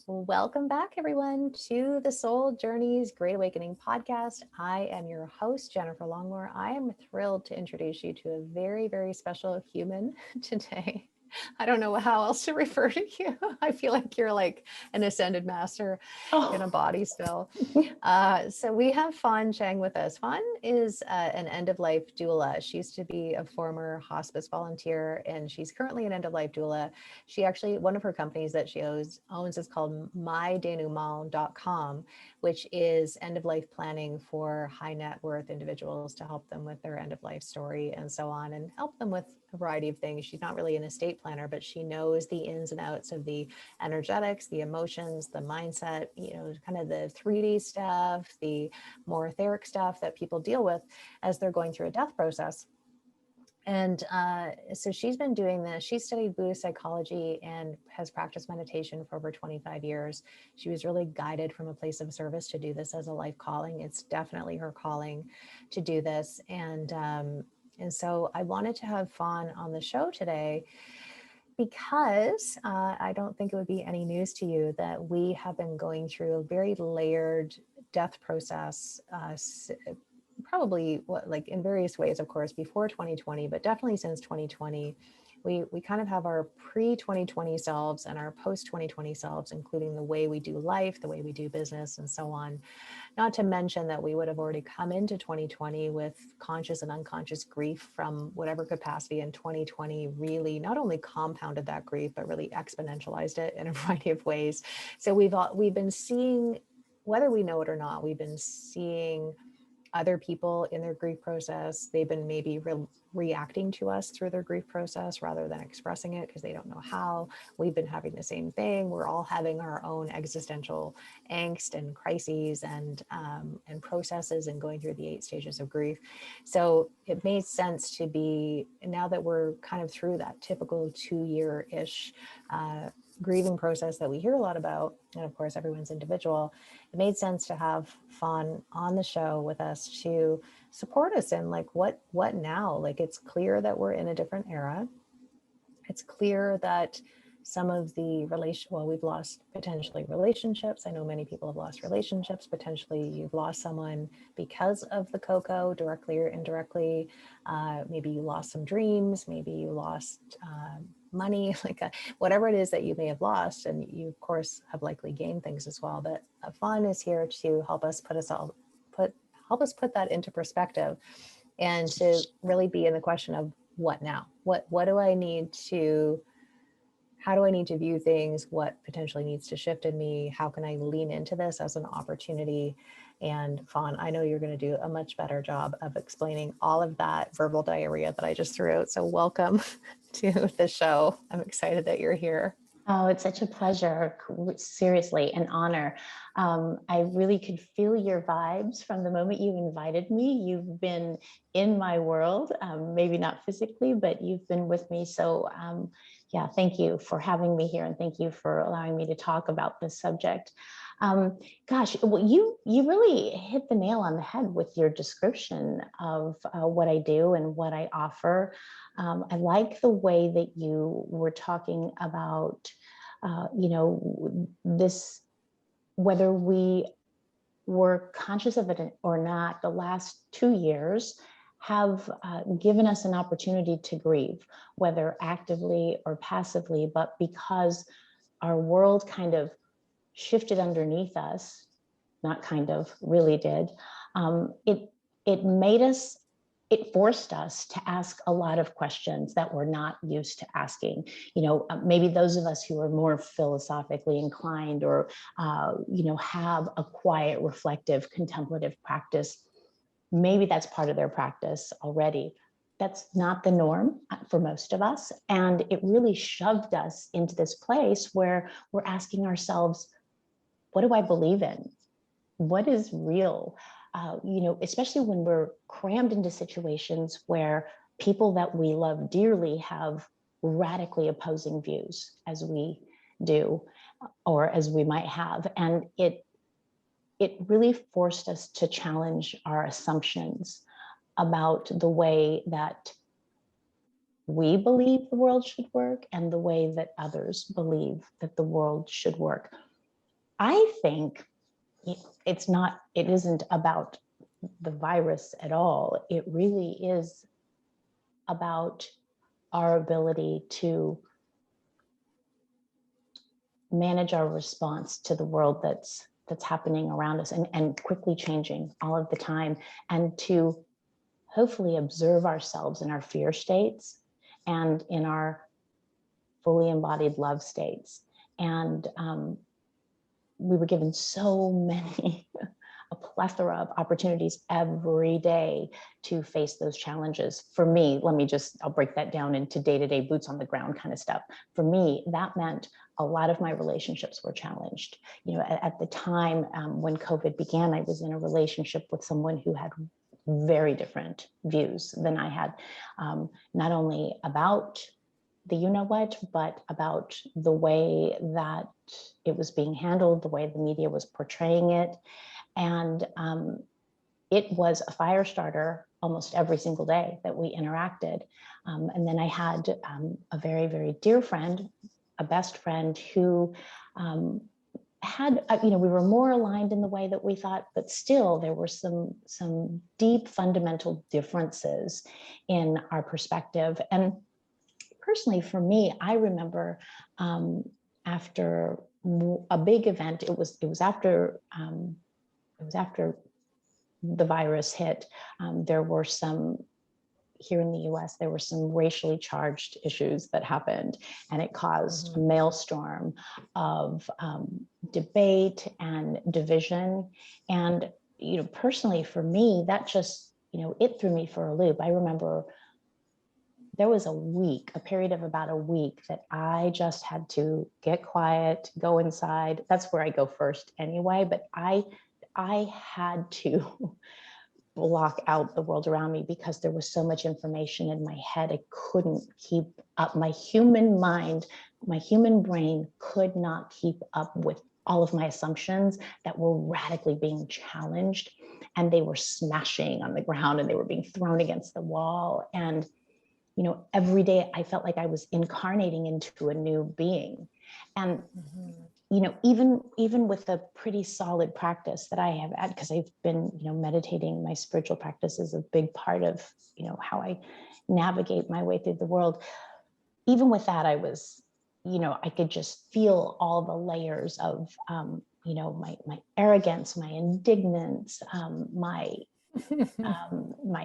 Welcome back, everyone, to the Soul Journeys Great Awakening podcast. I am your host, Jennifer Longmore. I am thrilled to introduce you to a very, very special human today. I don't know how else to refer to you. I feel like you're like an ascended master in a Oh, body still. So we have Fawn Cheng with us. Fawn is an end-of-life doula. She used to be a former hospice volunteer, and she's currently an end-of-life doula. She actually, one of her companies that she owns is called mydenouement.com, which is end-of-life planning for high net worth individuals to help them with their end-of-life story and so on, and help them with a variety of things. She's not really an estate planner, but she knows the ins and outs of the energetics, the emotions, the mindset, kind of the 3D stuff, the more etheric stuff that people deal with as they're going through a death process. And so she's been doing this. She studied Buddhist psychology and has practiced meditation for over 25 years. She was really guided from a place of service to do this as a life calling. It's definitely her calling to do this. And so I wanted to have Fawn on the show today because I don't think it would be any news to you that we have been going through a very layered death process, probably like in various ways, of course, before 2020, but definitely since 2020. We kind of have our pre-2020 selves and our post-2020 selves, including the way we do life, the way we do business, and so on. Not to mention that we would have already come into 2020 with conscious and unconscious grief from whatever capacity, and 2020 really not only compounded that grief, but really exponentialized it in a variety of ways. So we've been seeing, whether we know it or not, we've been seeing other people in their grief process. They've been maybe reacting to us through their grief process rather than expressing it because they don't know how. We've been having the same thing. We're all having our own existential angst and crises and processes and going through the 8 stages of grief. So it made sense to be, now that we're kind of through that typical 2-year-ish grieving process that we hear a lot about, and of course everyone's individual, it made sense to have Fawn on the show with us to support us in like what now. Like, it's clear that we're in a different era. It's clear that some of the we've lost potentially relationships. I know many people have lost relationships. Potentially you've lost someone because of the cocoa, directly or indirectly. Maybe you lost some dreams. Maybe you lost money, whatever it is that you may have lost. And you, of course, have likely gained things as well. But Fawn is here to help us put that into perspective, and to really be in the question of what now? What do I need to, how do I need to view things? What potentially needs to shift in me? How can I lean into this as an opportunity? And Fawn, I know you're going to do a much better job of explaining all of that verbal diarrhea that I just threw out. So welcome to the show. I'm excited that you're here. Oh, it's such a pleasure. Seriously, an honor. I really could feel your vibes from the moment you invited me. You've been in my world, maybe not physically, but you've been with me. So yeah, thank you for having me here, and thank you for allowing me to talk about this subject. Gosh, well, you really hit the nail on the head with your description of what I do and what I offer. I like the way that you were talking about, this, whether we were conscious of it or not, the last 2 years have given us an opportunity to grieve, whether actively or passively, but because our world kind of shifted underneath us, not kind of, really did, it made us, it forced us to ask a lot of questions that we're not used to asking. Maybe those of us who are more philosophically inclined, or have a quiet, reflective, contemplative practice, maybe that's part of their practice already. That's not the norm for most of us, and it really shoved us into this place where we're asking ourselves, what do I believe in? What is real? Especially when we're crammed into situations where people that we love dearly have radically opposing views as we do, or as we might have. And it really forced us to challenge our assumptions about the way that we believe the world should work and the way that others believe that the world should work. I think it isn't about the virus at all. It really is about our ability to manage our response to the world that's happening around us and quickly changing all of the time, and to hopefully observe ourselves in our fear states and in our fully embodied love states. And we were given so many, a plethora of opportunities every day to face those challenges. For me, I'll break that down into day-to-day boots on the ground kind of stuff. For me, that meant a lot of my relationships were challenged. At the time when COVID began, I was in a relationship with someone who had very different views than I had, not only about the you-know-what, but about the way that it was being handled, the way the media was portraying it. And it was a fire starter almost every single day that we interacted. And then I had a very, very dear friend, a best friend who had, we were more aligned in the way that we thought, but still there were some deep fundamental differences in our perspective. And personally, for me, I remember after a big event, it was after the virus hit. There were here in the US, there were some racially charged issues that happened, and it caused a maelstrom of debate and division. And, personally for me, that just, it threw me for a loop. I remember there was a period of about a week that I just had to get quiet, go inside. That's where I go first anyway, but I had to block out the world around me because there was so much information in my head. I couldn't keep up. My human mind, my human brain could not keep up with all of my assumptions that were radically being challenged, and they were smashing on the ground and they were being thrown against the wall. And every day I felt like I was incarnating into a new being. And, even with a pretty solid practice that I have had, because I've been, meditating, my spiritual practice is a big part of, how I navigate my way through the world. Even with that, I was, I could just feel all the layers of, my arrogance, my indignance, my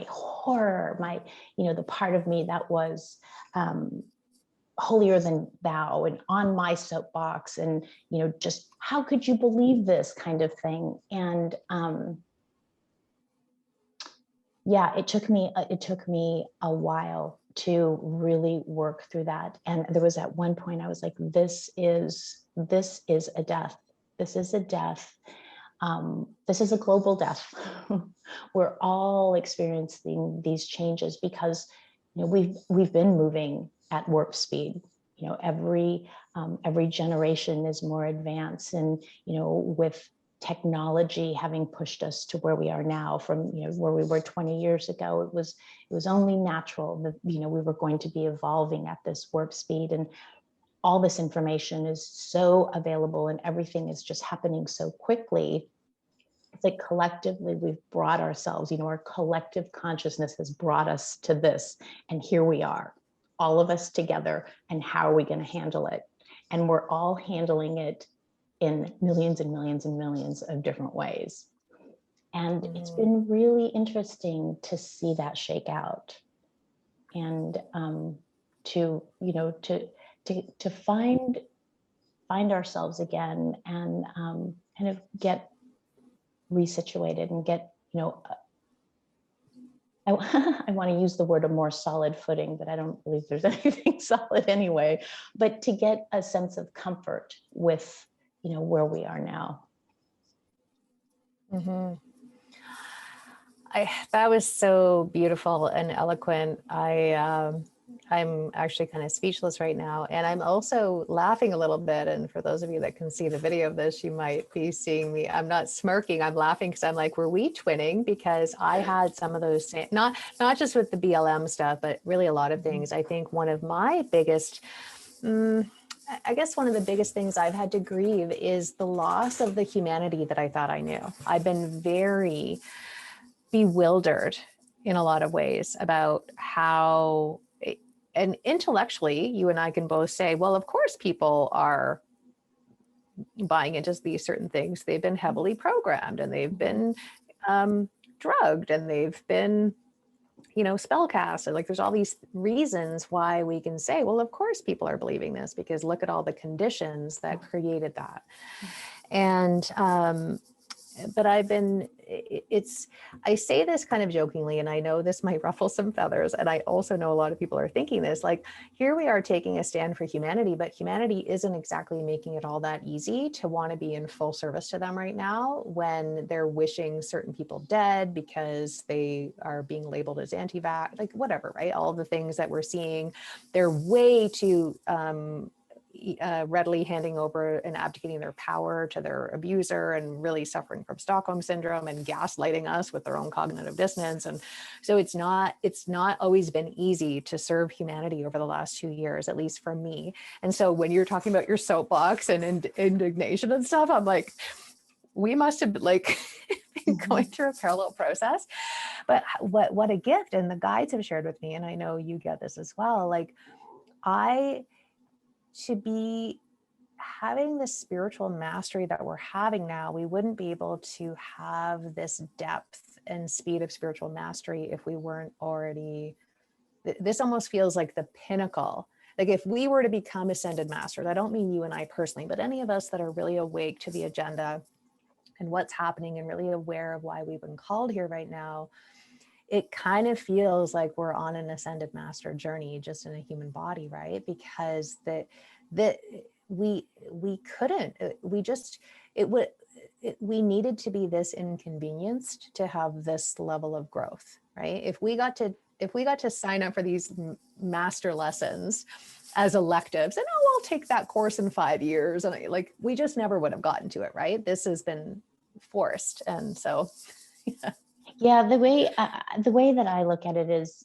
horror, the part of me that was holier than thou and on my soapbox, and just how could you believe this kind of thing. And it took me a while to really work through that. And there was at one point I was like, this is a death. This is a death. This is a global death. We're all experiencing these changes because we've been moving at warp speed. Every generation is more advanced, and with technology having pushed us to where we are now from where we were 20 years ago, it was only natural that we were going to be evolving at this warp speed. And all this information is so available and everything is just happening so quickly. It's like collectively we've brought ourselves, our collective consciousness has brought us to this. And here we are, all of us together. And how are we going to handle it? And we're all handling it in millions and millions and millions of different ways. And it's been really interesting to see that shake out. And to find ourselves again and kind of get resituated and get, I want to use the word a more solid footing, but I don't believe there's anything solid anyway, but to get a sense of comfort with, where we are now. Mm-hmm. That was so beautiful and eloquent. I'm actually kind of speechless right now. And I'm also laughing a little bit. And for those of you that can see the video of this, you might be seeing me. I'm not smirking, I'm laughing because I'm like, were we twinning? Because I had some of those same, not just with the BLM stuff, but really a lot of things. I think one of my biggest I guess one of the biggest things I've had to grieve is the loss of the humanity that I thought I knew. I've been very bewildered in a lot of ways about how, and intellectually, you and I can both say, well, of course, people are buying into these certain things. They've been heavily programmed, and they've been drugged, and they've been, spell cast. And like, there's all these reasons why we can say, well, of course people are believing this, because look at all the conditions that created that. And but I say this kind of jokingly, and I know this might ruffle some feathers, and I also know a lot of people are thinking this, like, here we are taking a stand for humanity, but humanity isn't exactly making it all that easy to want to be in full service to them right now, when they're wishing certain people dead because they are being labeled as anti-vax, like whatever, right? All of the things that we're seeing, they're way too readily handing over and abdicating their power to their abuser, and really suffering from Stockholm syndrome and gaslighting us with their own cognitive dissonance. And so it's not always been easy to serve humanity over the last 2 years, at least for me. And so when you're talking about your soapbox and indignation and stuff, I'm like, we must have like been going through a parallel process. But what a gift. And the guides have shared with me, and I know you get this as well, like, to be having this spiritual mastery that we're having now, we wouldn't be able to have this depth and speed of spiritual mastery if we weren't already, this almost feels like the pinnacle. Like, if we were to become ascended masters, I don't mean you and I personally, but any of us that are really awake to the agenda and what's happening, and really aware of why we've been called here right now, it kind of feels like we're on an ascended master journey, just in a human body, right? Because we couldn't, we needed to be this inconvenienced to have this level of growth, right? If we got to sign up for these master lessons as electives, and I'll take that course in 5 years, and like, we just never would have gotten to it, right? This has been forced. And so yeah. Yeah, the way that I look at it is,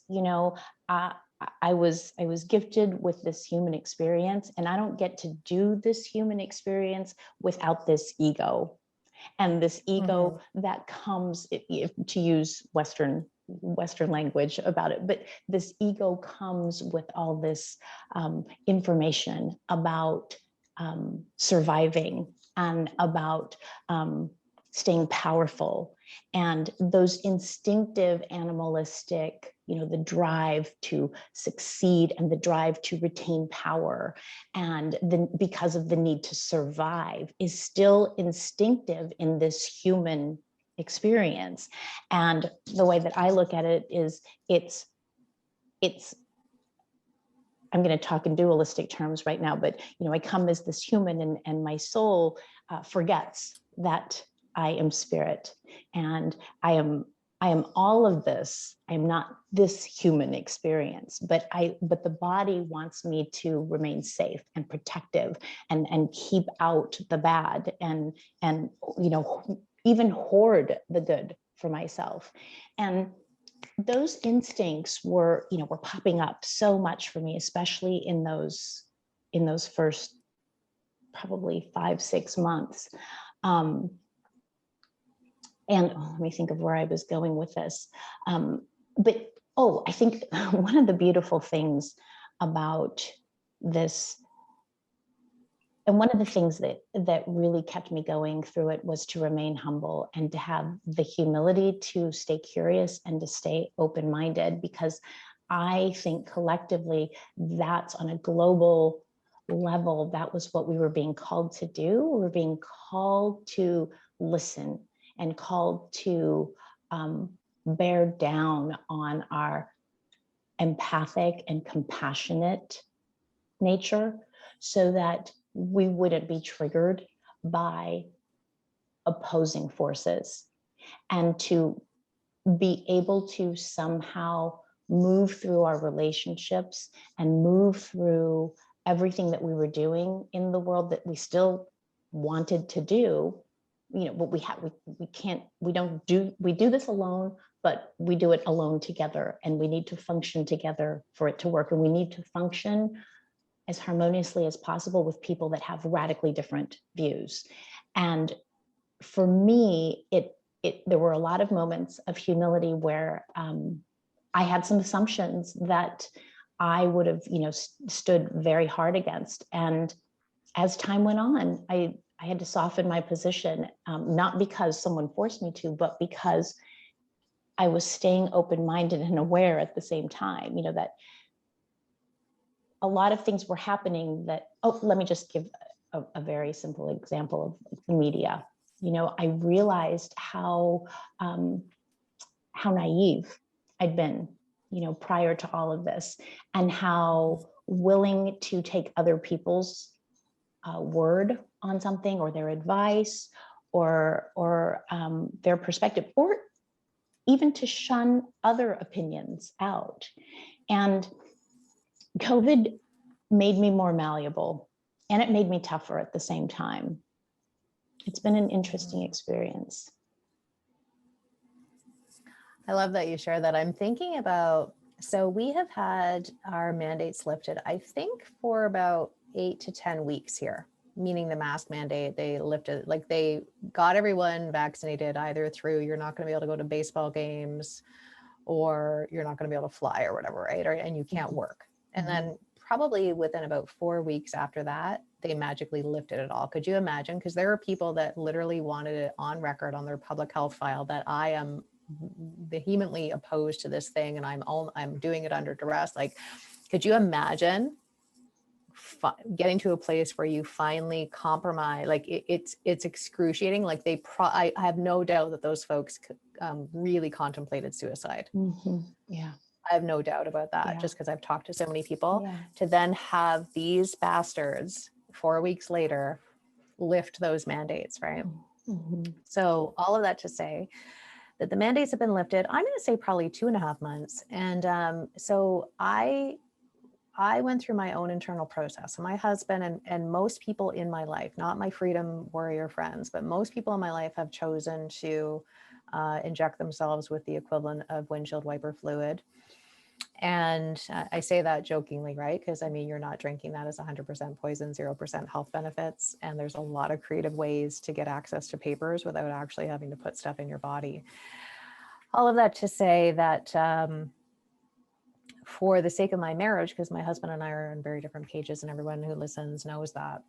I was gifted with this human experience, and I don't get to do this human experience without this ego. And this ego that comes, if to use Western language about it, but this ego comes with all this information about surviving, and about staying powerful, and those instinctive animalistic, the drive to succeed, and the drive to retain power, and then because of the need to survive, is still instinctive in this human experience. And the way that I look at it is, it's I'm going to talk in dualistic terms right now, but I come as this human, and my soul forgets that I am spirit, and I am all of this. I'm not this human experience, but the body wants me to remain safe and protective, and keep out the bad, and even hoard the good for myself. And those instincts were popping up so much for me, especially in those first probably 5-6 months. And let me think of where I was going with this. But I think one of the beautiful things about this, and one of the things that really kept me going through it, was to remain humble, and to have the humility to stay curious, and to stay open-minded, because I think collectively, that's on a global level, that was what we were being called to do. We were being called to listen, and called to bear down on our empathic and compassionate nature, so that we wouldn't be triggered by opposing forces, and to be able to somehow move through our relationships, and move through everything that we were doing in the world that we still wanted to do. What we do this alone, but we do it alone together, and we need to function together for it to work. And we need to function as harmoniously as possible with people that have radically different views. And for me, there were a lot of moments of humility where I had some assumptions that I would have, stood very hard against. And as time went on, I had to soften my position, not because someone forced me to, but because I was staying open-minded and aware at the same time, that a lot of things were happening that, let me just give a very simple example of the media. I realized how naive I'd been, prior to all of this, and how willing to take other people's word on something, or their advice, or their perspective, or even to shun other opinions out. And COVID made me more malleable, and it made me tougher at the same time. It's been an interesting experience. I love that you share that. I'm thinking about, so we have had our mandates lifted, I think, for about 8 to 10 weeks here, meaning the mask mandate. They lifted, like they got everyone vaccinated either through you're not going to be able to go to baseball games, or you're not going to be able to fly or whatever, right? And you can't work. And then probably within about 4 weeks after that, they magically lifted it all. Could you imagine? Because there are people that literally wanted it on record on their public health file that I am vehemently opposed to this thing, and I'm doing it under duress. Like, could you imagine getting to a place where you finally compromise? Like it's excruciating. Like I have no doubt that those folks really contemplated suicide. Yeah, I have no doubt about that, just because I've talked to so many people. To then have these bastards 4 weeks later lift those mandates, right? So all of that to say that the mandates have been lifted, I'm going to say probably 2.5 months. And so I went through my own internal process. So my husband and most people in my life, not my freedom warrior friends, but most people in my life have chosen to inject themselves with the equivalent of windshield wiper fluid. And I say that jokingly, right? Because I mean, you're not drinking that as 100% poison, 0% health benefits. And there's a lot of creative ways to get access to papers without actually having to put stuff in your body. All of that to say that for the sake of my marriage, because my husband and I are on very different pages, and everyone who listens knows that,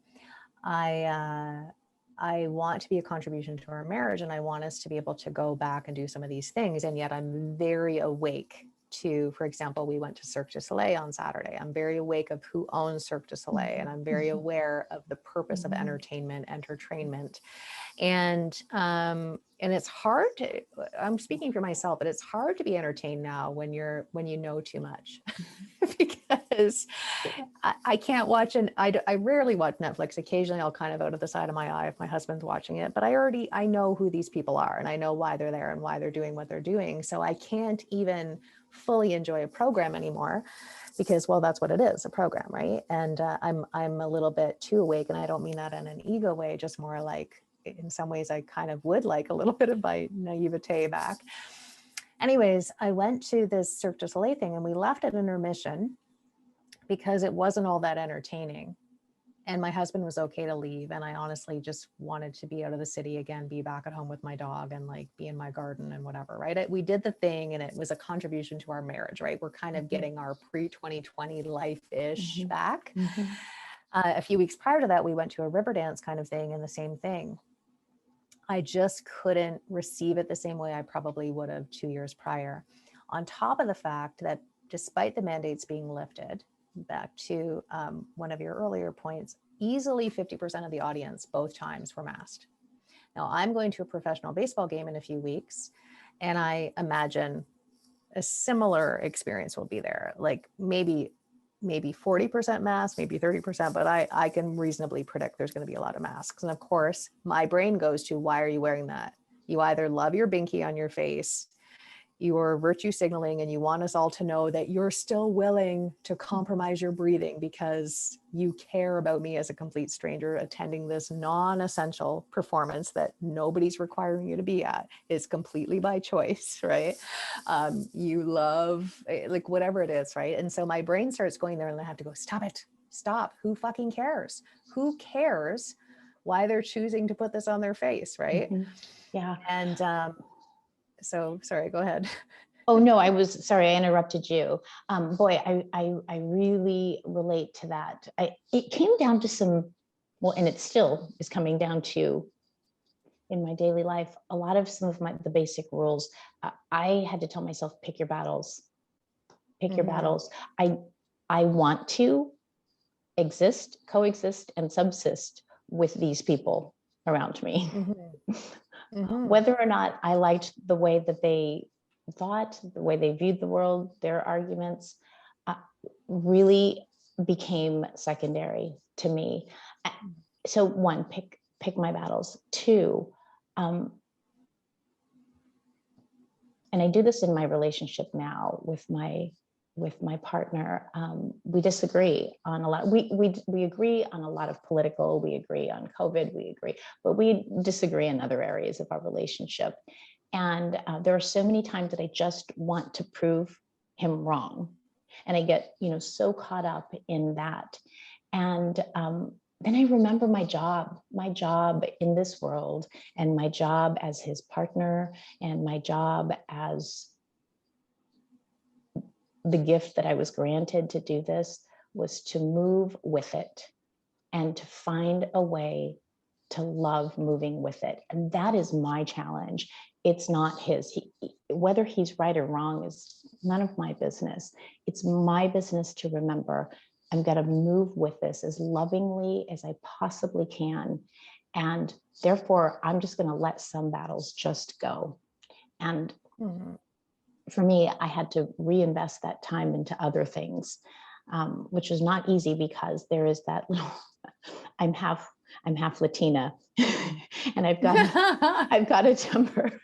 I want to be a contribution to our marriage, and I want us to be able to go back and do some of these things. And yet I'm very awake to, for example, we went to Cirque du Soleil on Saturday. I'm very awake of who owns Cirque du Soleil, and I'm very aware of the purpose of entertainment, entertainment. And it's hard to, I'm speaking for myself, but it's hard to be entertained now when you know too much. Because I can't watch, I rarely watch Netflix. Occasionally I'll kind of out of the side of my eye if my husband's watching it, but I know who these people are, and I know why they're there and why they're doing what they're doing. So I can't even fully enjoy a program anymore, because, well, that's what it is, a program, right? And I'm a little bit too awake, and I don't mean that in an ego way, just more like, in some ways I kind of would like a little bit of my naivete back. Anyways, I went to this Cirque du Soleil thing, and we left at intermission because it wasn't all that entertaining. And my husband was okay to leave. And I honestly just wanted to be out of the city again, be back at home with my dog, and like be in my garden and whatever, right? We did the thing, and it was a contribution to our marriage, right? We're kind of getting our pre-2020 life-ish back. A few weeks prior to that, we went to a river dance kind of thing, and the same thing. I just couldn't receive it the same way I probably would have 2 years prior. On top of the fact that despite the mandates being lifted, back to one of your earlier points, easily 50% of the audience both times were masked. Now I'm going to a professional baseball game in a few weeks, and I imagine a similar experience will be there. Like maybe 40% masks, maybe 30%, but I can reasonably predict there's going to be a lot of masks. And of course, my brain goes to, why are you wearing that? You either love your binky on your face, you're virtue signaling, and you want us all to know that you're still willing to compromise your breathing because you care about me as a complete stranger attending this non-essential performance that nobody's requiring you to be at. It's completely by choice, right? You love, like, whatever it is, right? And so my brain starts going there, and I have to go, stop it. stop. Who fucking cares? Who cares why they're choosing to put this on their face, right? Yeah. And so sorry, go ahead. Oh no, I was sorry, I interrupted you. Boy, I really relate to that. It came down to some, well, and it still is coming down to, in my daily life, a lot of some of the basic rules. I had to tell myself, pick your battles. Pick your battles. I want to exist, coexist, and subsist with these people around me. Whether or not I liked the way that they thought, the way they viewed the world, their arguments, really became secondary to me. So one, pick my battles. Two, and I do this in my relationship now with my partner. We disagree on a lot. We agree on a lot of political, we agree on COVID, we agree, but we disagree in other areas of our relationship. And there are so many times that I just want to prove him wrong. And I get, so caught up in that. And then I remember my job in this world, and my job as his partner, and my job as the gift that I was granted to do this was to move with it and to find a way to love moving with it. And that is my challenge. It's not his. Whether he's right or wrong is none of my business. It's my business to remember I'm going to move with this as lovingly as I possibly can. And therefore, I'm just going to let some battles just go. And for me, I had to reinvest that time into other things, which was not easy because there is that little, I'm half Latina and I've got a temper.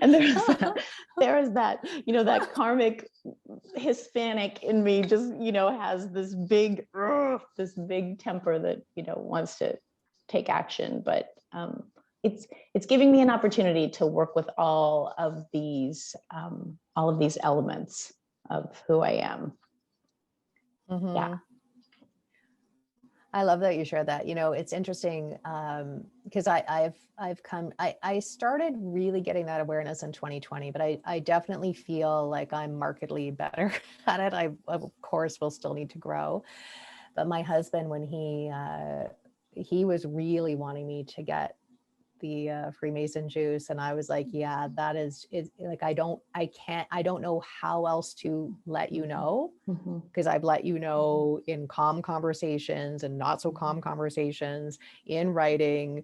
And there is that, that karmic Hispanic in me just, has this big temper that, wants to take action. But it's giving me an opportunity to work with all of these elements of who I am. Yeah. I love that you shared that. It's interesting because I started really getting that awareness in 2020, but I definitely feel like I'm markedly better at it. I, of course, will still need to grow. But my husband, when he was really wanting me to get the Freemason juice, and I was like, yeah, that is like, I don't know how else to let you know, because I've let you know in calm conversations and not so calm conversations, in writing,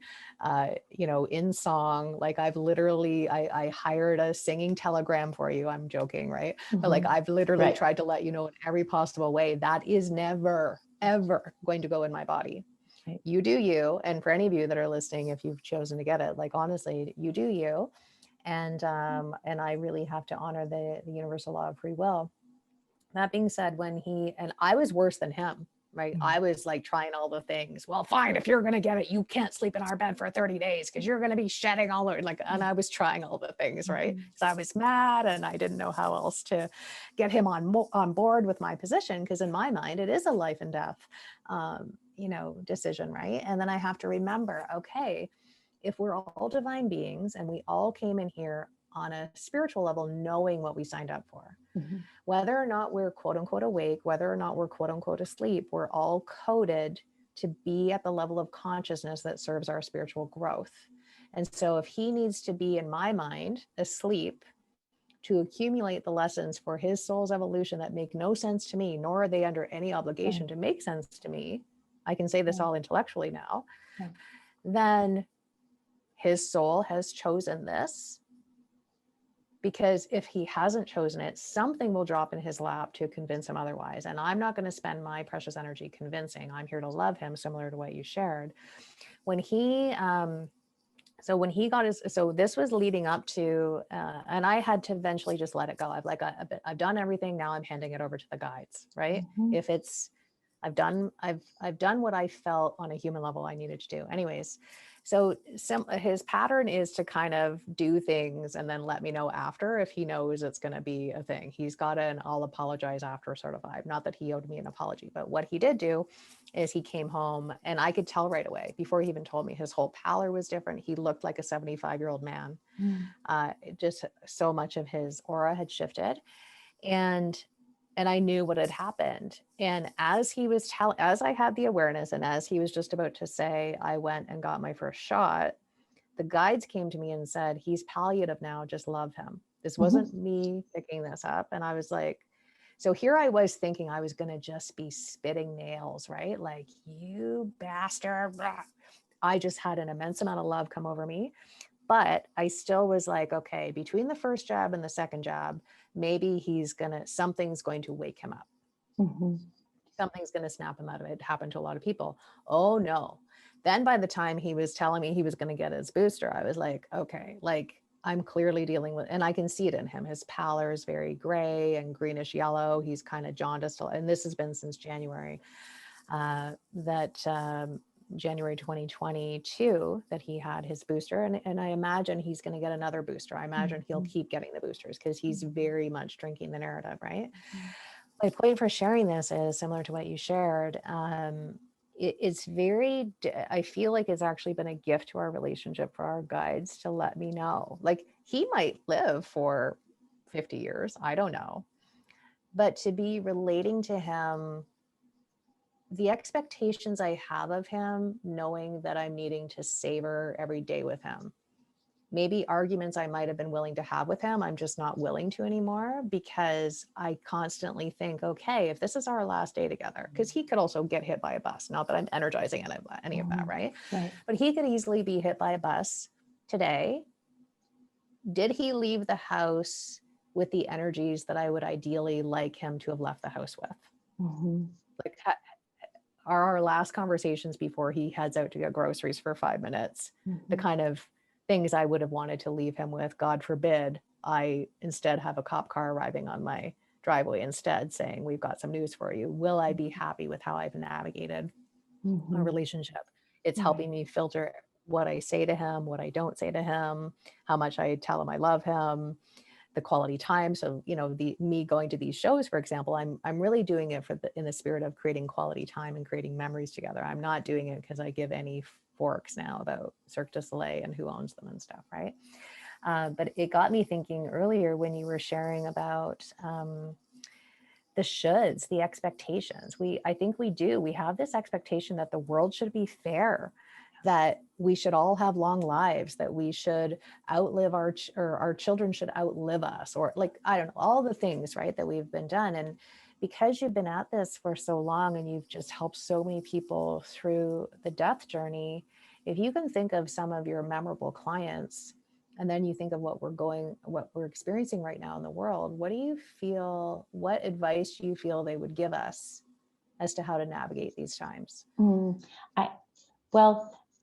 in song. Like I've literally, I hired a singing telegram for you. I'm joking, right? But like I've literally tried to let you know in every possible way. That is never, ever going to go in my body. You do you. And for any of you that are listening, if you've chosen to get it, like, honestly, you do you. And I really have to honor the universal law of free will. That being said, and I was worse than him, right? I was like trying all the things. Well, fine, if you're going to get it, you can't sleep in our bed for 30 days because you're going to be shedding all over. And I was trying all the things, right? Because I was mad and I didn't know how else to get him on board with my position. Because in my mind, it is a life and death, decision, right? And then I have to remember, okay, if we're all divine beings and we all came in here on a spiritual level, knowing what we signed up for, whether or not we're quote unquote awake, whether or not we're quote unquote asleep, we're all coded to be at the level of consciousness that serves our spiritual growth. And so if he needs to be, in my mind, asleep to accumulate the lessons for his soul's evolution that make no sense to me, nor are they under any obligation to make sense to me, I can say this all intellectually now, then his soul has chosen this. Because if he hasn't chosen it, something will drop in his lap to convince him otherwise. And I'm not going to spend my precious energy convincing. I'm here to love him, similar to what you shared. When he so this was leading up to, and I had to eventually just let it go. I've done everything. Now I'm handing it over to the guides, right? If it's, I've done what I felt on a human level I needed to do. Anyways, So his pattern is to kind of do things and then let me know after if he knows it's going to be a thing. He's got an I'll apologize after sort of vibe. Not that he owed me an apology, but what he did do is he came home and I could tell right away before he even told me his whole pallor was different. He looked like a 75-year-old man. Just so much of his aura had shifted. And I knew what had happened. And as he was as I had the awareness and as he was just about to say, I went and got my first shot, the guides came to me and said, he's palliative now, just love him. This wasn't me picking this up. And I was like, so here I was thinking I was going to just be spitting nails, right? Like, you bastard. I just had an immense amount of love come over me. But I still was like, okay, between the first jab and the second jab, maybe something's going to wake him up. Something's going to snap him out of it. It happened to a lot of people. Oh no. Then by the time he was telling me he was going to get his booster, I was like, okay, like I'm clearly dealing with, and I can see it in him. His pallor is very gray and greenish yellow. He's kind of jaundiced. And this has been since January, January 2022 that he had his booster. And I imagine he's going to get another booster. I imagine he'll keep getting the boosters because he's very much drinking the narrative, right? My point for sharing this is similar to what you shared. It's very, I feel like it's actually been a gift to our relationship for our guides to let me know. Like he might live for 50 years. I don't know. But to be relating to him, the expectations I have of him, knowing that I'm needing to savor every day with him. Maybe arguments I might have been willing to have with him, I'm just not willing to anymore because I constantly think, okay, if this is our last day together, because he could also get hit by a bus. Not that I'm energizing any of that, right? But he could easily be hit by a bus today. Did he leave the house with the energies that I would ideally like him to have left the house with? Like, are our last conversations before he heads out to get groceries for 5 minutes the kind of things I would have wanted to leave him with? God forbid I instead have a cop car arriving on my driveway instead saying, we've got some news for you. Will I be happy with how I've navigated a relationship? It's helping me filter what I say to him, what I don't say to him, how much I tell him I love him, the quality time. So, me going to these shows, for example, I'm really doing it in the spirit of creating quality time and creating memories together. I'm not doing it because I give any forks now about Cirque du Soleil and who owns them and stuff, right? But it got me thinking earlier when you were sharing about the shoulds, the expectations. I think we have this expectation that the world should be fair, that we should all have long lives, that we should outlive or our children should outlive us, or like, I don't know, all the things, right, that we've been done. And because you've been at this for so long and you've just helped so many people through the death journey, if you can think of some of your memorable clients, and then you think of what we're experiencing right now in the world, what advice do you feel they would give us as to how to navigate these times?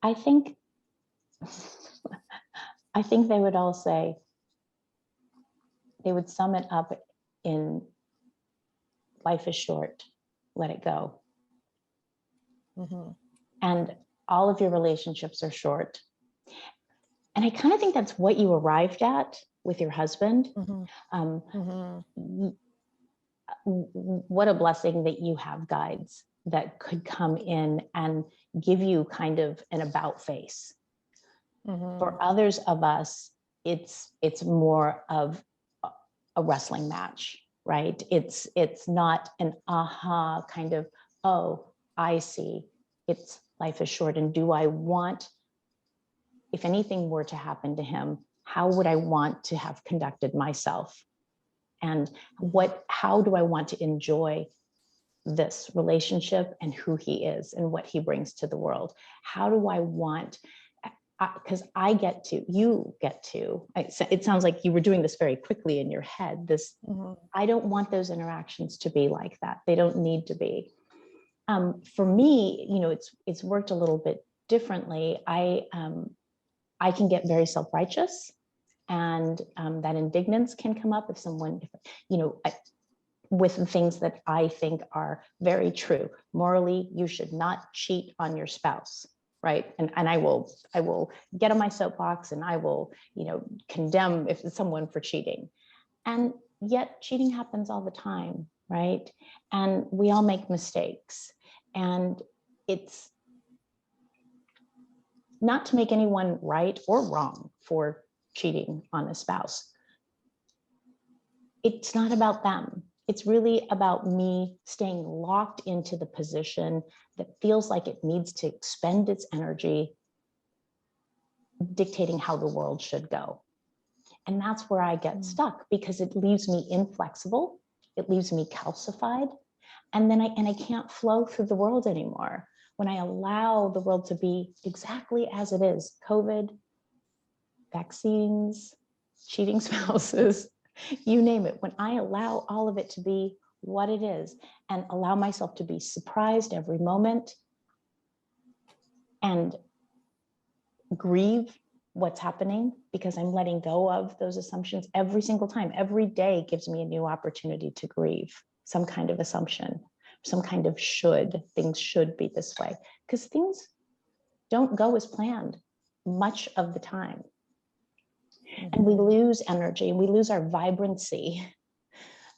I think they would all say, they would sum it up in, life is short, let it go. And all of your relationships are short. And I kind of think that's what you arrived at with your husband. What a blessing that you have guides that could come in and give you kind of an about face. For others of us, it's more of a wrestling match, right? It's not an aha kind of, oh, I see. It's life is short. And do I want, if anything were to happen to him, how would I want to have conducted myself? And how do I want to enjoy this relationship and who he is and what he brings to the world? How do I want, because it sounds like you were doing this very quickly in your head, I don't want those interactions to be like that. They don't need to be. For me, it's worked a little bit differently. I can get very self-righteous, and that indignance can come up if someone, with things that I think are very true. Morally, you should not cheat on your spouse, right? And I will get on my soapbox and I will, condemn if someone for cheating. And yet cheating happens all the time, right? And we all make mistakes. And it's not to make anyone right or wrong for cheating on a spouse. It's not about them. It's really about me staying locked into the position that feels like it needs to expend its energy dictating how the world should go. And that's where I get stuck, because it leaves me inflexible. It leaves me calcified. And then I can't flow through the world anymore. When I allow the world to be exactly as it is, COVID, vaccines, cheating spouses, you name it, when I allow all of it to be what it is and allow myself to be surprised every moment and grieve what's happening, because I'm letting go of those assumptions every single time. Every day gives me a new opportunity to grieve some kind of assumption, some kind of things should be this way, because things don't go as planned much of the time. And we lose energy, we lose our vibrancy.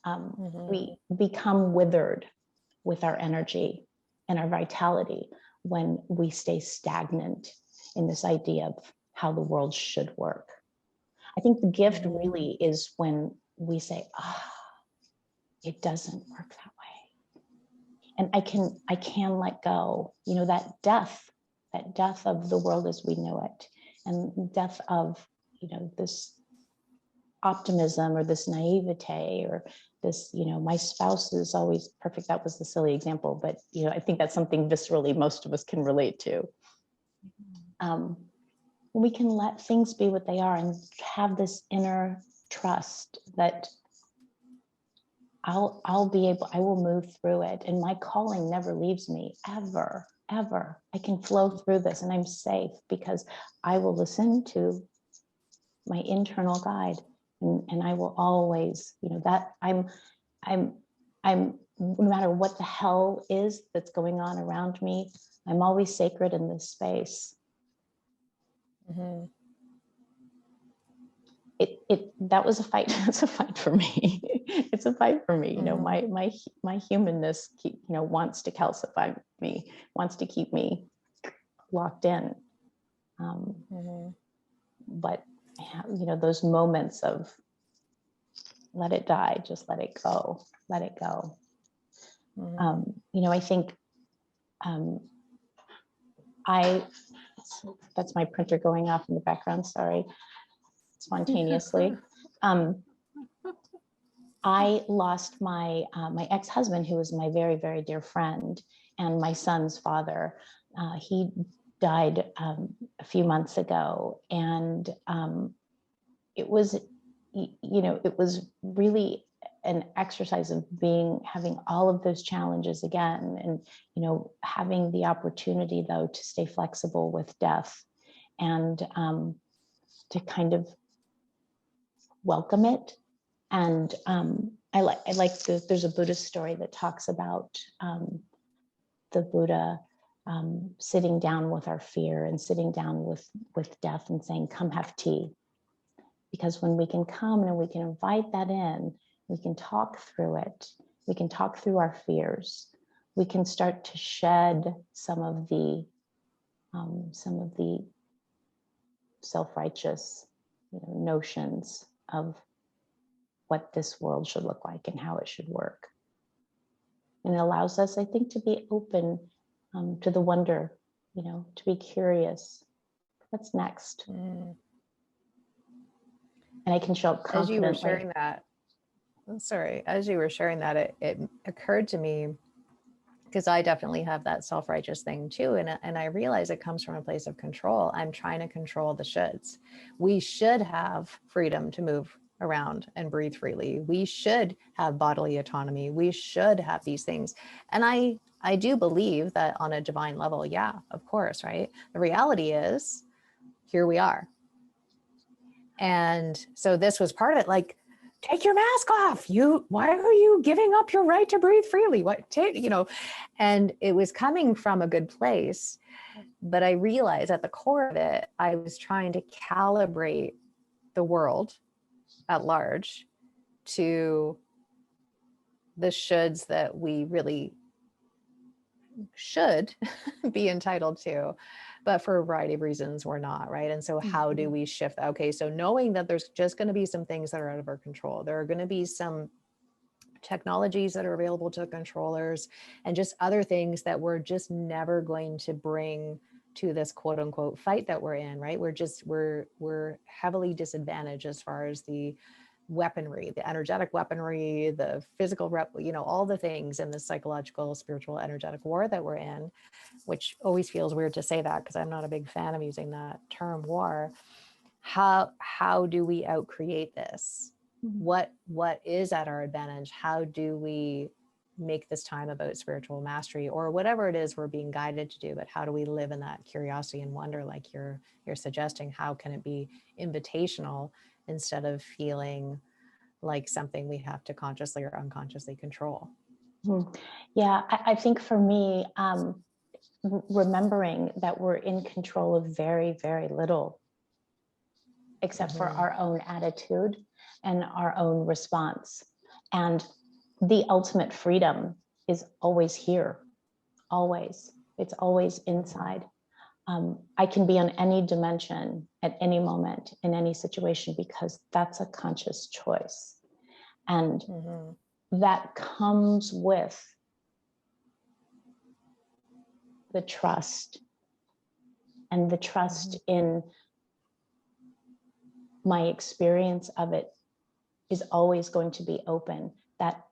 We become withered with our energy and our vitality when we stay stagnant in this idea of how the world should work. I think the gift really is when we say, it doesn't work that way. And I can let go, that death of the world as we know it, and death of, this optimism or this naivete or this, my spouse is always perfect. That was the silly example, but, I think that's something viscerally most of us can relate to. We can let things be what they are and have this inner trust that I will move through it. And my calling never leaves me, ever. I can flow through this and I'm safe because I will listen to my internal guide, and I will always, that I'm no matter what the hell is that's going on around me, I'm always sacred in this space. That was a fight. It's a fight for me. It's a fight for me. My humanness wants to calcify me, wants to keep me locked in. But those moments of let it die, just let it go. I think that's my printer going off in the background, sorry, spontaneously. I lost my ex-husband, who was my very, very dear friend and my son's father. He died a few months ago, and it was really an exercise of having all of those challenges again, and having the opportunity though to stay flexible with death and to kind of welcome it. And there's a Buddhist story that talks about the Buddha sitting down with our fear and sitting down with death and saying, come have tea. Because when we can come and we can invite that in, we can talk through it. We can talk through our fears. We can start to shed some of the self-righteous notions of what this world should look like and how it should work. And it allows us, I think, to be open to the wonder, to be curious. What's next? And I can show up confidently. As you were sharing that, it occurred to me, because I definitely have that self-righteous thing too. And I realize it comes from a place of control. I'm trying to control the shoulds. We should have freedom to move around and breathe freely. We should have bodily autonomy. We should have these things. And I do believe that on a divine level, yeah, of course, right? The reality is, here we are. And so this was part of it, like, take your mask off. Why are you giving up your right to breathe freely? And it was coming from a good place, But I realized at the core of it, I was trying to calibrate the world at large to the shoulds that we really should be entitled to, but for a variety of reasons we're not, right? And so how do we shift? Okay, so knowing that there's just going to be some things that are out of our control, there are going to be some technologies that are available to controllers and just other things that we're just never going to bring to this quote unquote fight that we're in, right? We're heavily disadvantaged as far as the weaponry, the energetic weaponry, the physical all the things in the psychological, spiritual, energetic war that we're in, which always feels weird to say that because I'm not a big fan of using that term war. How do we outcreate this? What is at our advantage? How do we make this time about spiritual mastery or whatever it is we're being guided to do, but how do we live in that curiosity and wonder like you're suggesting? How can it be invitational instead of feeling like something we have to consciously or unconsciously control? Yeah, I think for me, remembering that we're in control of very, very little, except for our own attitude and our own response. And the ultimate freedom is always here, always. It's always inside. I can be on any dimension at any moment in any situation because that's a conscious choice. And that comes with the trust, and the trust in my experience of it is always going to be open. That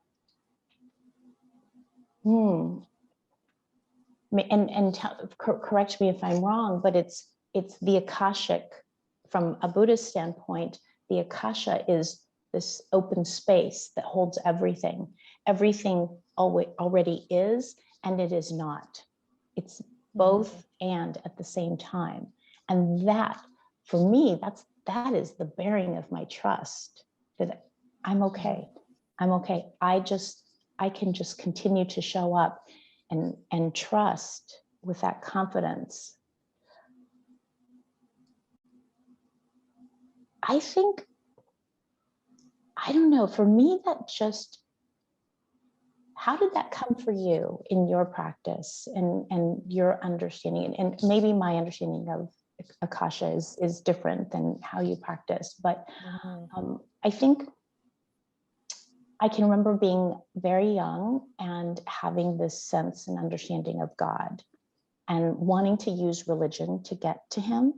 correct me if I'm wrong, but it's the Akashic. From a Buddhist standpoint, the Akasha is this open space that holds everything. Everything already is, and it is not. It's both and at the same time. And that, for me, that is the bearing of my trust, that I'm okay. I'm okay. I can just continue to show up and trust with that confidence. I think, I don't know, for me, that just, how did that come for you in your practice and your understanding? And maybe my understanding of Akasha is different than how you practice, but I think I can remember being very young and having this sense and understanding of God and wanting to use religion to get to him,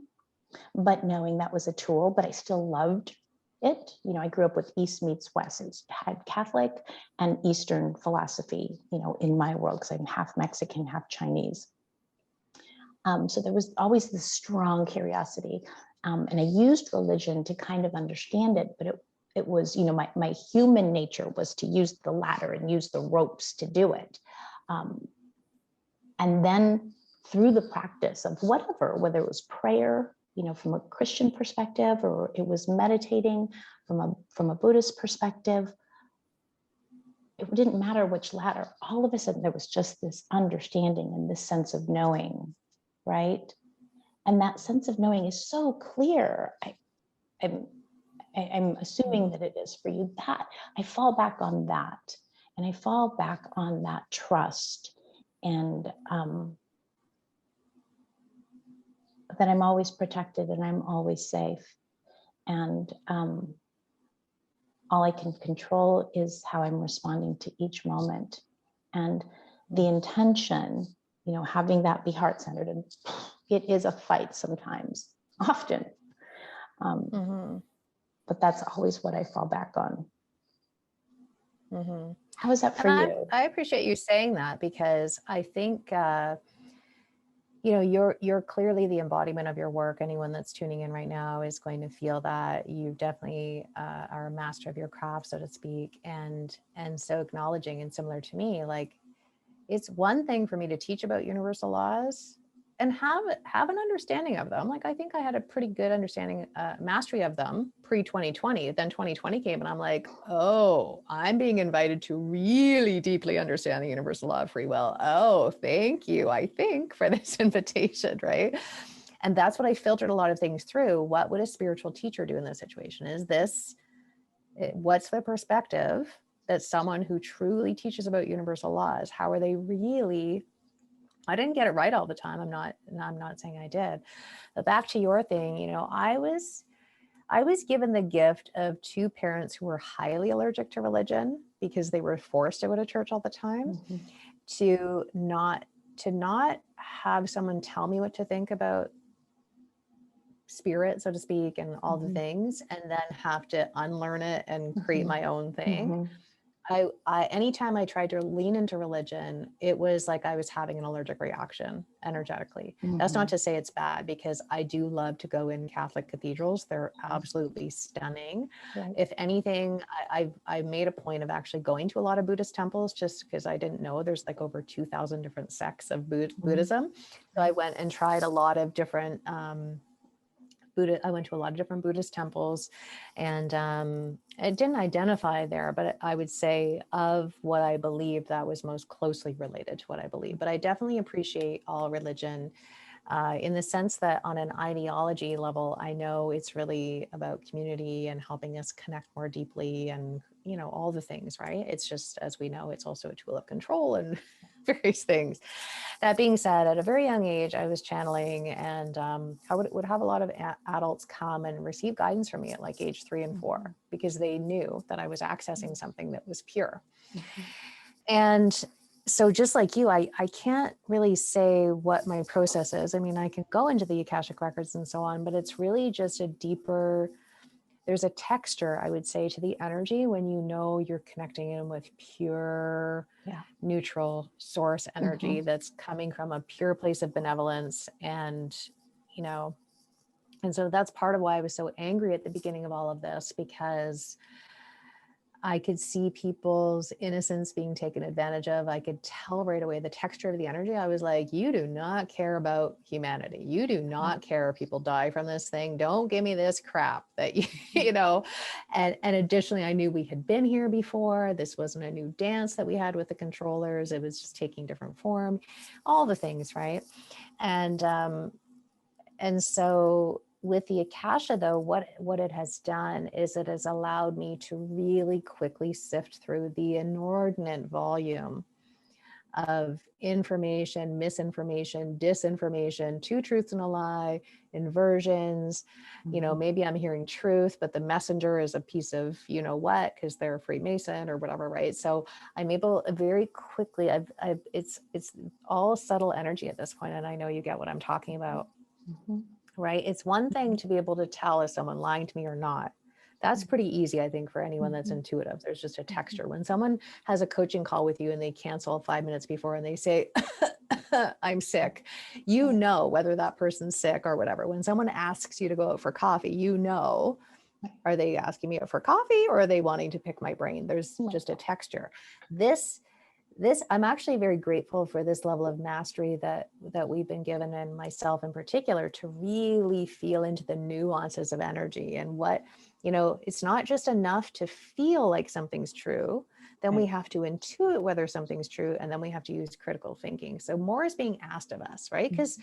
but knowing that was a tool, but I still loved it. You know, I grew up with East meets West. It had Catholic and Eastern philosophy, you know, in my world, because I'm half Mexican, half Chinese. So there was always this strong curiosity. And I used religion to kind of understand it, but it was, you know, my human nature was to use the ladder and use the ropes to do it. And then through the practice of whatever, whether it was prayer, you know, from a Christian perspective, or it was meditating from a Buddhist perspective, it didn't matter which ladder. All of a sudden, there was just this understanding and this sense of knowing, right? And that sense of knowing is so clear. I'm assuming that it is for you. That I fall back on that, and I fall back on that trust, and that I'm always protected and I'm always safe. And all I can control is how I'm responding to each moment. And the intention, you know, having that be heart-centered, and it is a fight sometimes, often. But that's always what I fall back on. How is that for you? I appreciate you saying that, because I think, you know, you're clearly the embodiment of your work. Anyone that's tuning in right now is going to feel that you definitely are a master of your craft, so to speak. And so acknowledging, and similar to me, like, it's one thing for me to teach about universal laws, and have an understanding of them. Like, I think I had a pretty good understanding, mastery of them pre 2020. Then 2020 came and I'm like, oh, I'm being invited to really deeply understand the universal law of free will. Oh, thank you, I think, for this invitation, right? And that's what I filtered a lot of things through. What would a spiritual teacher do in this situation? What's the perspective that someone who truly teaches about universal laws, how are they really, I didn't get it right all the time. I'm not saying I did. But back to your thing, I was given the gift of two parents who were highly allergic to religion because they were forced to go to church all the time, Mhm. to not have someone tell me what to think about spirit, so to speak, and all the Mhm. things, and then have to unlearn it and create Mhm. my own thing. Mhm. Anytime I tried to lean into religion, it was like I was having an allergic reaction energetically. That's not Mhm. to say it's bad, because I do love to go in Catholic cathedrals. They're absolutely stunning. Right. If anything, I made a point of actually going to a lot of Buddhist temples, just because I didn't know there's like over 2,000 different sects of Buddhism. So I went and tried a lot of different I went to a lot of different Buddhist temples, and it didn't identify there, but I would say of what I believe, that was most closely related to what I believe. But I definitely appreciate all religion, in the sense that on an ideology level, I know it's really about community and helping us connect more deeply, and all the things, right? It's just, as we know, it's also a tool of control and various things. That being said, at a very young age, I was channeling, and I would have a lot of adults come and receive guidance from me at like age 3 and 4, because they knew that I was accessing something that was pure. And so just like you, I can't really say what my process is. I mean, I can go into the Akashic records and so on, but it's really just a deeper, there's a texture, I would say, to the energy when you're connecting in with pure, neutral source energy that's coming from a pure place of benevolence. And so that's part of why I was so angry at the beginning of all of this, because I could see people's innocence being taken advantage of. I could tell right away the texture of the energy. I was like, you do not care about humanity. You do not care if people die from this thing. Don't give me this crap that, and additionally, I knew we had been here before. This wasn't a new dance that we had with the controllers. It was just taking different form, all the things, right? And so with the Akasha, though, what it has done is it has allowed me to really quickly sift through the inordinate volume of information, misinformation, disinformation, two truths and a lie, inversions. Maybe I'm hearing truth, but the messenger is a piece of what, because they're a Freemason or whatever, right? So I'm able very quickly. It's all subtle energy at this point, and I know you get what I'm talking about. Right? It's one thing to be able to tell if someone lying to me or not. That's pretty easy, I think, for anyone that's intuitive. There's just a texture. When someone has a coaching call with you and they cancel 5 minutes before and they say, I'm sick, whether that person's sick or whatever. When someone asks you to go out for coffee, are they asking me out for coffee, or are they wanting to pick my brain? There's just a texture. This I'm actually very grateful for this level of mastery that we've been given, and myself in particular, to really feel into the nuances of energy and what, it's not just enough to feel like something's true. Then we have to intuit whether something's true, and then we have to use critical thinking. So more is being asked of us, right? Because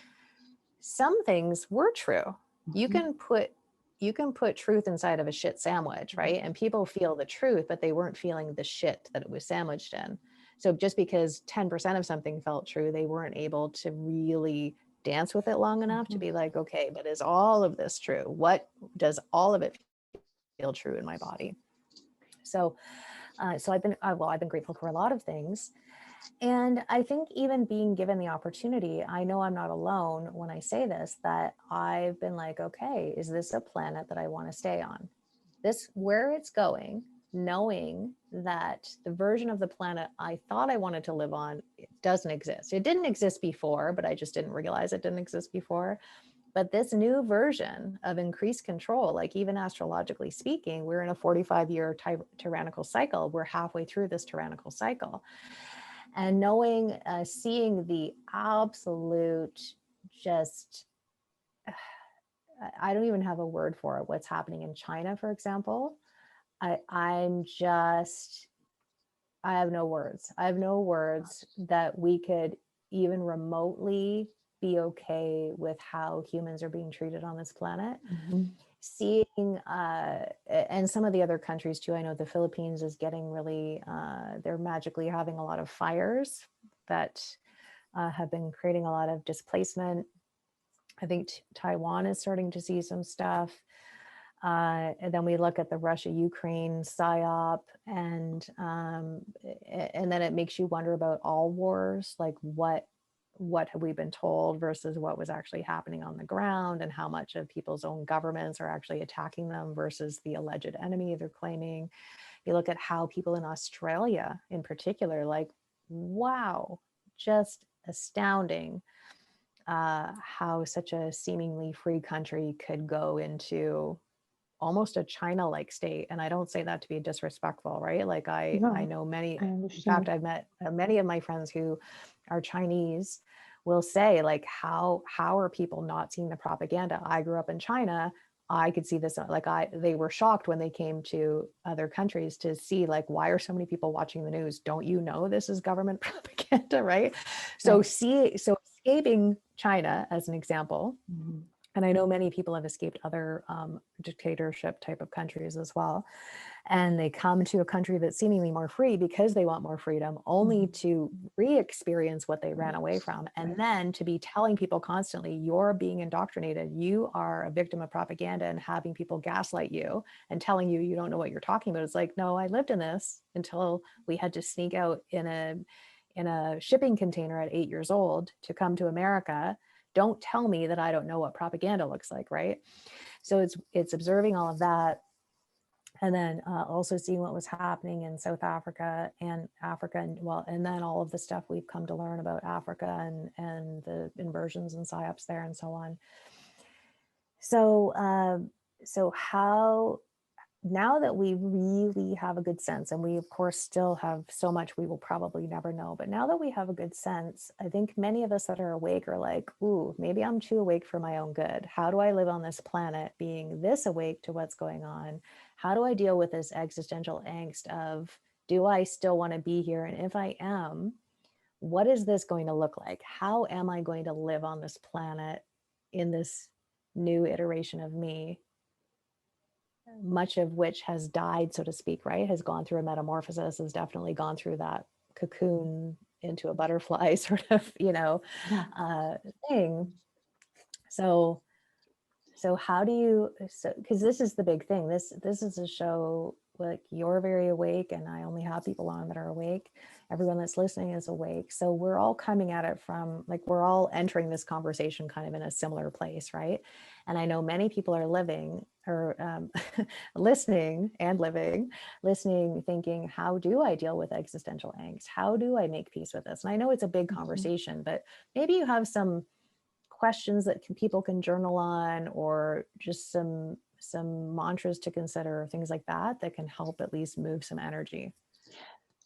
some things were true. You can put truth inside of a shit sandwich, right? And people feel the truth, but they weren't feeling the shit that it was sandwiched in. So just because 10% of something felt true, they weren't able to really dance with it long enough to be like, okay, but is all of this true? What does all of it feel true in my body? So I've been grateful for a lot of things. And I think even being given the opportunity, I know I'm not alone when I say this, that I've been like, okay, is this a planet that I want to stay on? This, where it's going, knowing that the version of the planet I thought I wanted to live on, it doesn't exist. It didn't exist before, but I just didn't realize it didn't exist before. But this new version of increased control, like even astrologically speaking, we're in a 45-year tyrannical cycle. We're halfway through this tyrannical cycle. And knowing, seeing the absolute just, I don't even have a word for it. What's happening in China, for example, I'm just, I have no words. I have no words that we could even remotely be okay with how humans are being treated on this planet. Mm-hmm. Seeing, and some of the other countries too, I know the Philippines is getting really, they're magically having a lot of fires that have been creating a lot of displacement. I think Taiwan is starting to see some stuff. And then we look at the Russia-Ukraine psyop, and then it makes you wonder about all wars, like what have we been told versus what was actually happening on the ground, and how much of people's own governments are actually attacking them versus the alleged enemy they're claiming. You look at how people in Australia in particular, like, wow, just astounding how such a seemingly free country could go into almost a China-like state. And I don't say that to be disrespectful, right? Like I know many, in fact, I've met many of my friends who are Chinese will say, like, how are people not seeing the propaganda? I grew up in China. I could see this, like they were shocked when they came to other countries to see, like, why are so many people watching the news? Don't you know this is government propaganda, right? So escaping China as an example, Mm-hmm. and I know many people have escaped other dictatorship type of countries as well. And they come to a country that's seemingly more free because they want more freedom, only to re-experience what they ran away from. And then to be telling people constantly, you're being indoctrinated, you are a victim of propaganda, and having people gaslight you and telling you you don't know what you're talking about. It's like, no, I lived in this until we had to sneak out in a shipping container at 8 years old to come to America. Don't tell me that I don't know what propaganda looks like, right? So it's observing all of that, and then also seeing what was happening in South Africa and Africa, and then all of the stuff we've come to learn about Africa and the inversions and psyops there and so on. So how, now that we really have a good sense, and we of course still have so much we will probably never know, but now that we have a good sense, I think many of us that are awake are like, ooh, maybe I'm too awake for my own good. How do I live on this planet being this awake to what's going on? How do I deal with this existential angst of, do I still want to be here? And if I am, what is this going to look like? How am I going to live on this planet in this new iteration of me, much of which has died, so to speak, right? Has gone through a metamorphosis, has definitely gone through that cocoon into a butterfly sort of, thing. So how do you, because this is the big thing. This is a show, like, you're very awake, and I only have people on that are awake. Everyone that's listening is awake. So we're all coming at it from, like, we're all entering this conversation kind of in a similar place, right? And I know many people are living, or listening, thinking, how do I deal with existential angst? How do I make peace with this? And I know it's a big conversation, but maybe you have some questions that people can journal on, or just some mantras to consider, things like that can help at least move some energy.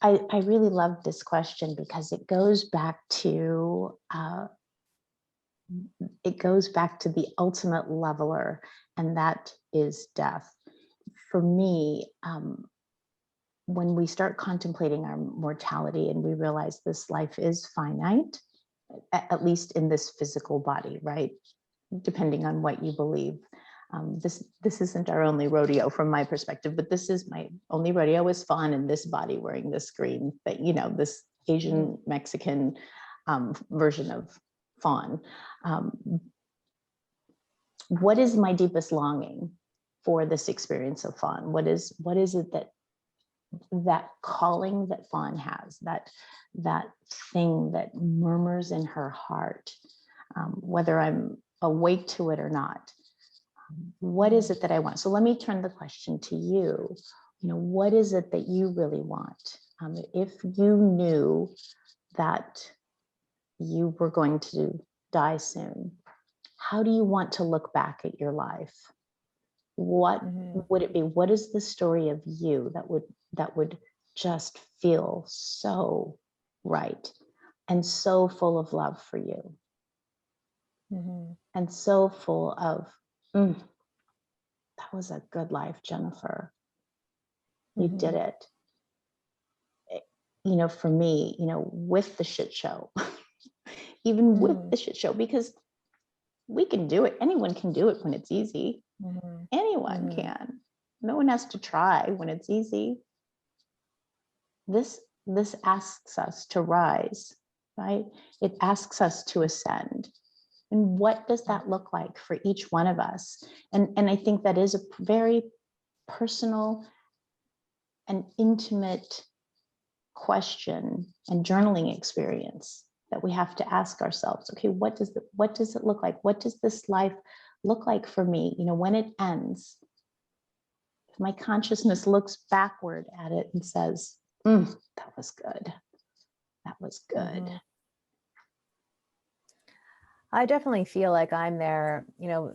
I really love this question because it goes back to the ultimate leveler, and that is death. For me, when we start contemplating our mortality and we realize this life is finite, at least in this physical body, right? Depending on what you believe. This isn't our only rodeo from my perspective, but this is my only rodeo is Fawn in this body wearing this green, but this Asian Mexican version of Fawn. What is my deepest longing for this experience of Fawn? What is it that calling that Fawn has, that thing that murmurs in her heart, whether I'm awake to it or not? What is it that I want? So let me turn the question to you. What is it that you really want? If you knew that you were going to die soon, how do you want to look back at your life? What would it be? What is the story of you that would just feel so right and so full of love for you? and so full of, that was a good life, Jennifer. You did it. You know, for me, you know, with the shit show, even with the shit show, because we can do it. Anyone can do it when it's easy. Anyone can. No one has to try when it's easy. This asks us to rise, right? It asks us to ascend. And what does that look like for each one of us? And I think that is a very personal and intimate question and journaling experience that we have to ask ourselves. Okay, what does it look like? What does this life look like for me? You know, when it ends, if my consciousness looks backward at it and says, that was good. That was good. I definitely feel like I'm there. You know,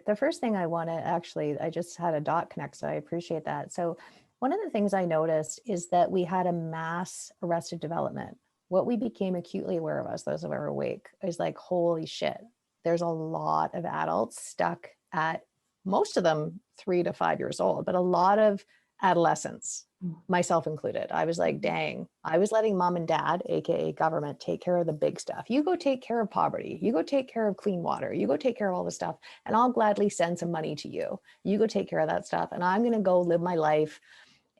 the first thing I want to actually, I just had a dot connect, so I appreciate that. So one of the things I noticed is that we had a mass arrested development. What we became acutely aware of, us, those of our awake, is like, holy shit, there's a lot of adults stuck at, most of them 3 to 5 years old, but a lot of adolescents, myself included. I was like, dang, I was letting mom and dad, AKA government, take care of the big stuff. You go take care of poverty. You go take care of clean water. You go take care of all this stuff. And I'll gladly send some money to you. You go take care of that stuff. And I'm going to go live my life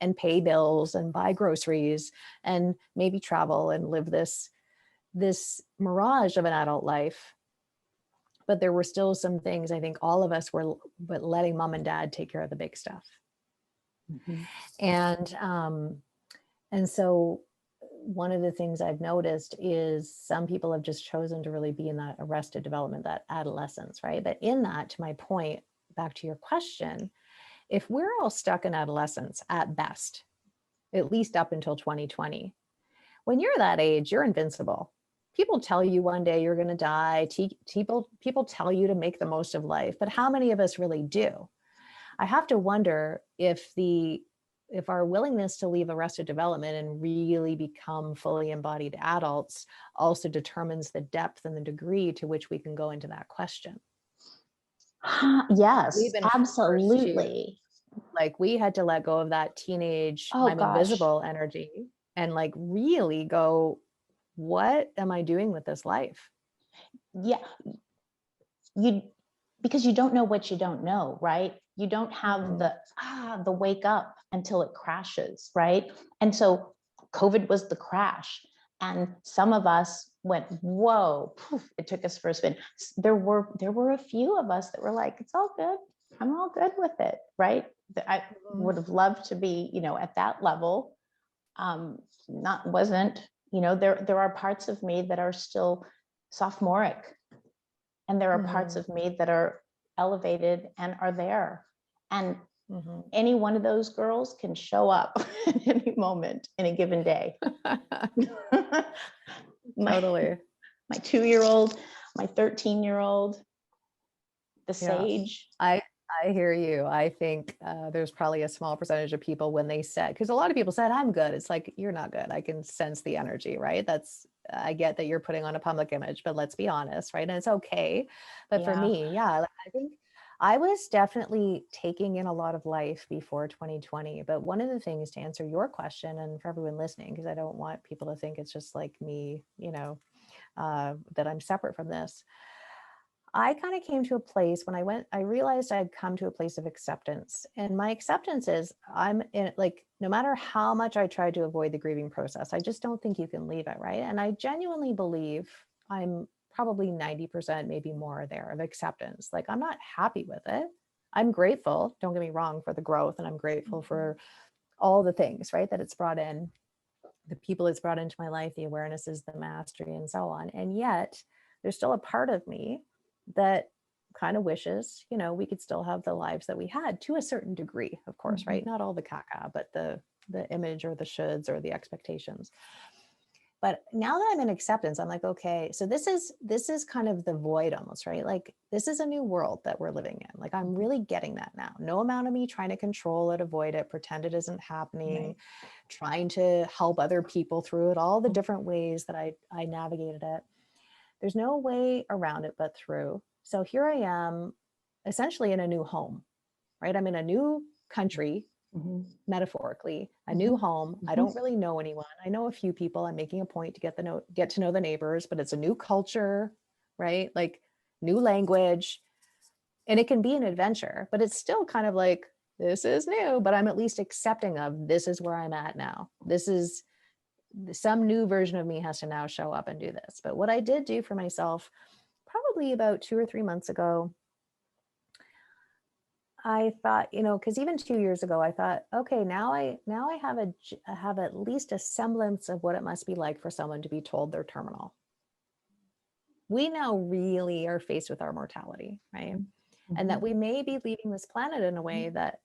and pay bills and buy groceries and maybe travel and live this mirage of an adult life. But there were still some things, I think all of us were but letting mom and dad take care of the big stuff. And so one of the things I've noticed is some people have just chosen to really be in that arrested development, that adolescence, right? But in that, to my point, back to your question, if we're all stuck in adolescence at best, at least up until 2020, when you're that age, you're invincible. People tell you one day you're going to die. People tell you to make the most of life, but how many of us really do? I have to wonder if our willingness to leave arrested development and really become fully embodied adults also determines the depth and the degree to which we can go into that question. Yes, absolutely. Like we had to let go of that teenage, I'm invisible energy and like really go, what am I doing with this life? Yeah. Because you don't know what you don't know, right? You don't have the wake up until it crashes, right? And so COVID was the crash. And some of us went, whoa, poof, it took us for a spin. There were a few of us that were like, it's all good. I'm all good with it, right? I would have loved to be, you know, at that level. Wasn't, you know, there are parts of me that are still sophomoric. And there are parts of me that are elevated and are there. And any one of those girls can show up at any moment in a given day. Totally. My 2-year-old, my 13-year-old, the sage. I hear you. I think there's probably a small percentage of people when they said, because a lot of people said, I'm good. It's like, you're not good. I can sense the energy, right? I get that you're putting on a public image, but let's be honest, right? And it's okay. But for me, I think I was definitely taking in a lot of life before 2020. But one of the things, to answer your question and for everyone listening, because I don't want people to think it's just like me, you know, that I'm separate from this. I kind of came to a place when I realized I'd come to a place of acceptance. And my acceptance is I'm in, like, no matter how much I tried to avoid the grieving process, I just don't think you can leave it, right? And I genuinely believe I'm probably 90%, maybe more there of acceptance. Like, I'm not happy with it. I'm grateful, don't get me wrong, for the growth. And I'm grateful for all the things, right, that it's brought in, the people it's brought into my life, the awarenesses, the mastery, and so on. And yet there's still a part of me that kind of wishes, you know, we could still have the lives that we had to a certain degree, of course, right? Not all the caca, but the image or the shoulds or the expectations. But now that I'm in acceptance, I'm like, okay, so this is kind of the void almost, right? Like, this is a new world that we're living in. Like, I'm really getting that now. No amount of me trying to control it, avoid it, pretend it isn't happening, trying to help other people through it, all the different ways that I navigated it. There's no way around it but through. So here I am, essentially in a new home, right? I'm in a new country, metaphorically, a new home. I don't really know anyone. I know a few people. I'm making a point to get to know the neighbors, but it's a new culture, right? Like new language. And it can be an adventure, but it's still kind of like, this is new, but I'm at least accepting of this is where I'm at now. This is some new version of me has to now show up and do this. But what I did do for myself, probably about 2 or 3 months ago, I thought, because even 2 years ago, I thought, okay, now I have at least a semblance of what it must be like for someone to be told they're terminal. We now really are faced with our mortality, right? And that we may be leaving this planet in a way that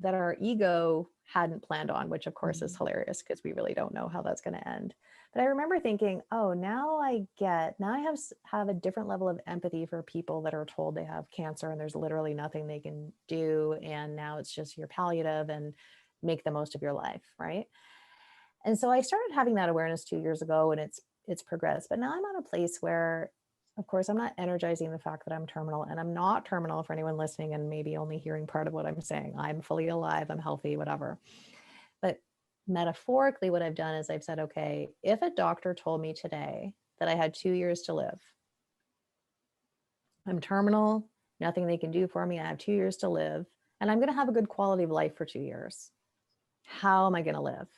our ego hadn't planned on, which of course is hilarious because we really don't know how that's going to end. But I remember thinking, oh, now I have a different level of empathy for people that are told they have cancer and there's literally nothing they can do. And now it's just your palliative and make the most of your life, right? And so I started having that awareness 2 years ago, and it's progressed. But now I'm at a place where, of course, I'm not energizing the fact that I'm terminal, and I'm not terminal for anyone listening and maybe only hearing part of what I'm saying. I'm fully alive, I'm healthy, whatever. But metaphorically, what I've done is I've said, okay, if a doctor told me today that I had 2 years to live, I'm terminal, nothing they can do for me, I have 2 years to live, and I'm going to have a good quality of life for 2 years. How am I going to live?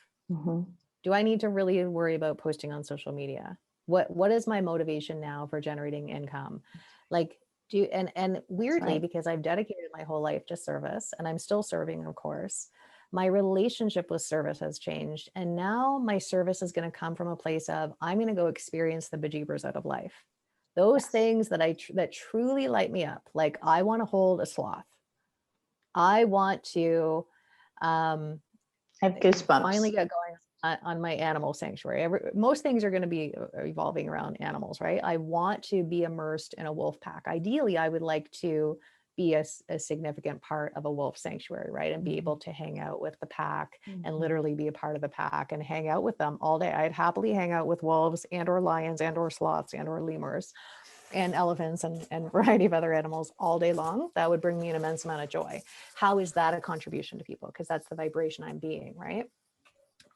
Do I need to really worry about posting on social media? What is my motivation now for generating income? Like, and weirdly, right, because I've dedicated my whole life to service, and I'm still serving, of course, my relationship with service has changed. And now my service is going to come from a place of, I'm going to go experience the bejeebers out of life. Those things that truly light me up. Like, I want to hold a sloth. I want to I have goosebumps. Finally get going on my animal sanctuary. Most things are going to be evolving around animals, right? I want to be immersed in a wolf pack. Ideally, I would like to be a significant part of a wolf sanctuary, right? And be able to hang out with the pack and literally be a part of the pack and hang out with them all day. I'd happily hang out with wolves and or lions and or sloths and or lemurs and elephants and a variety of other animals all day long. That would bring me an immense amount of joy. How is that a contribution to people? Because that's the vibration I'm being, right?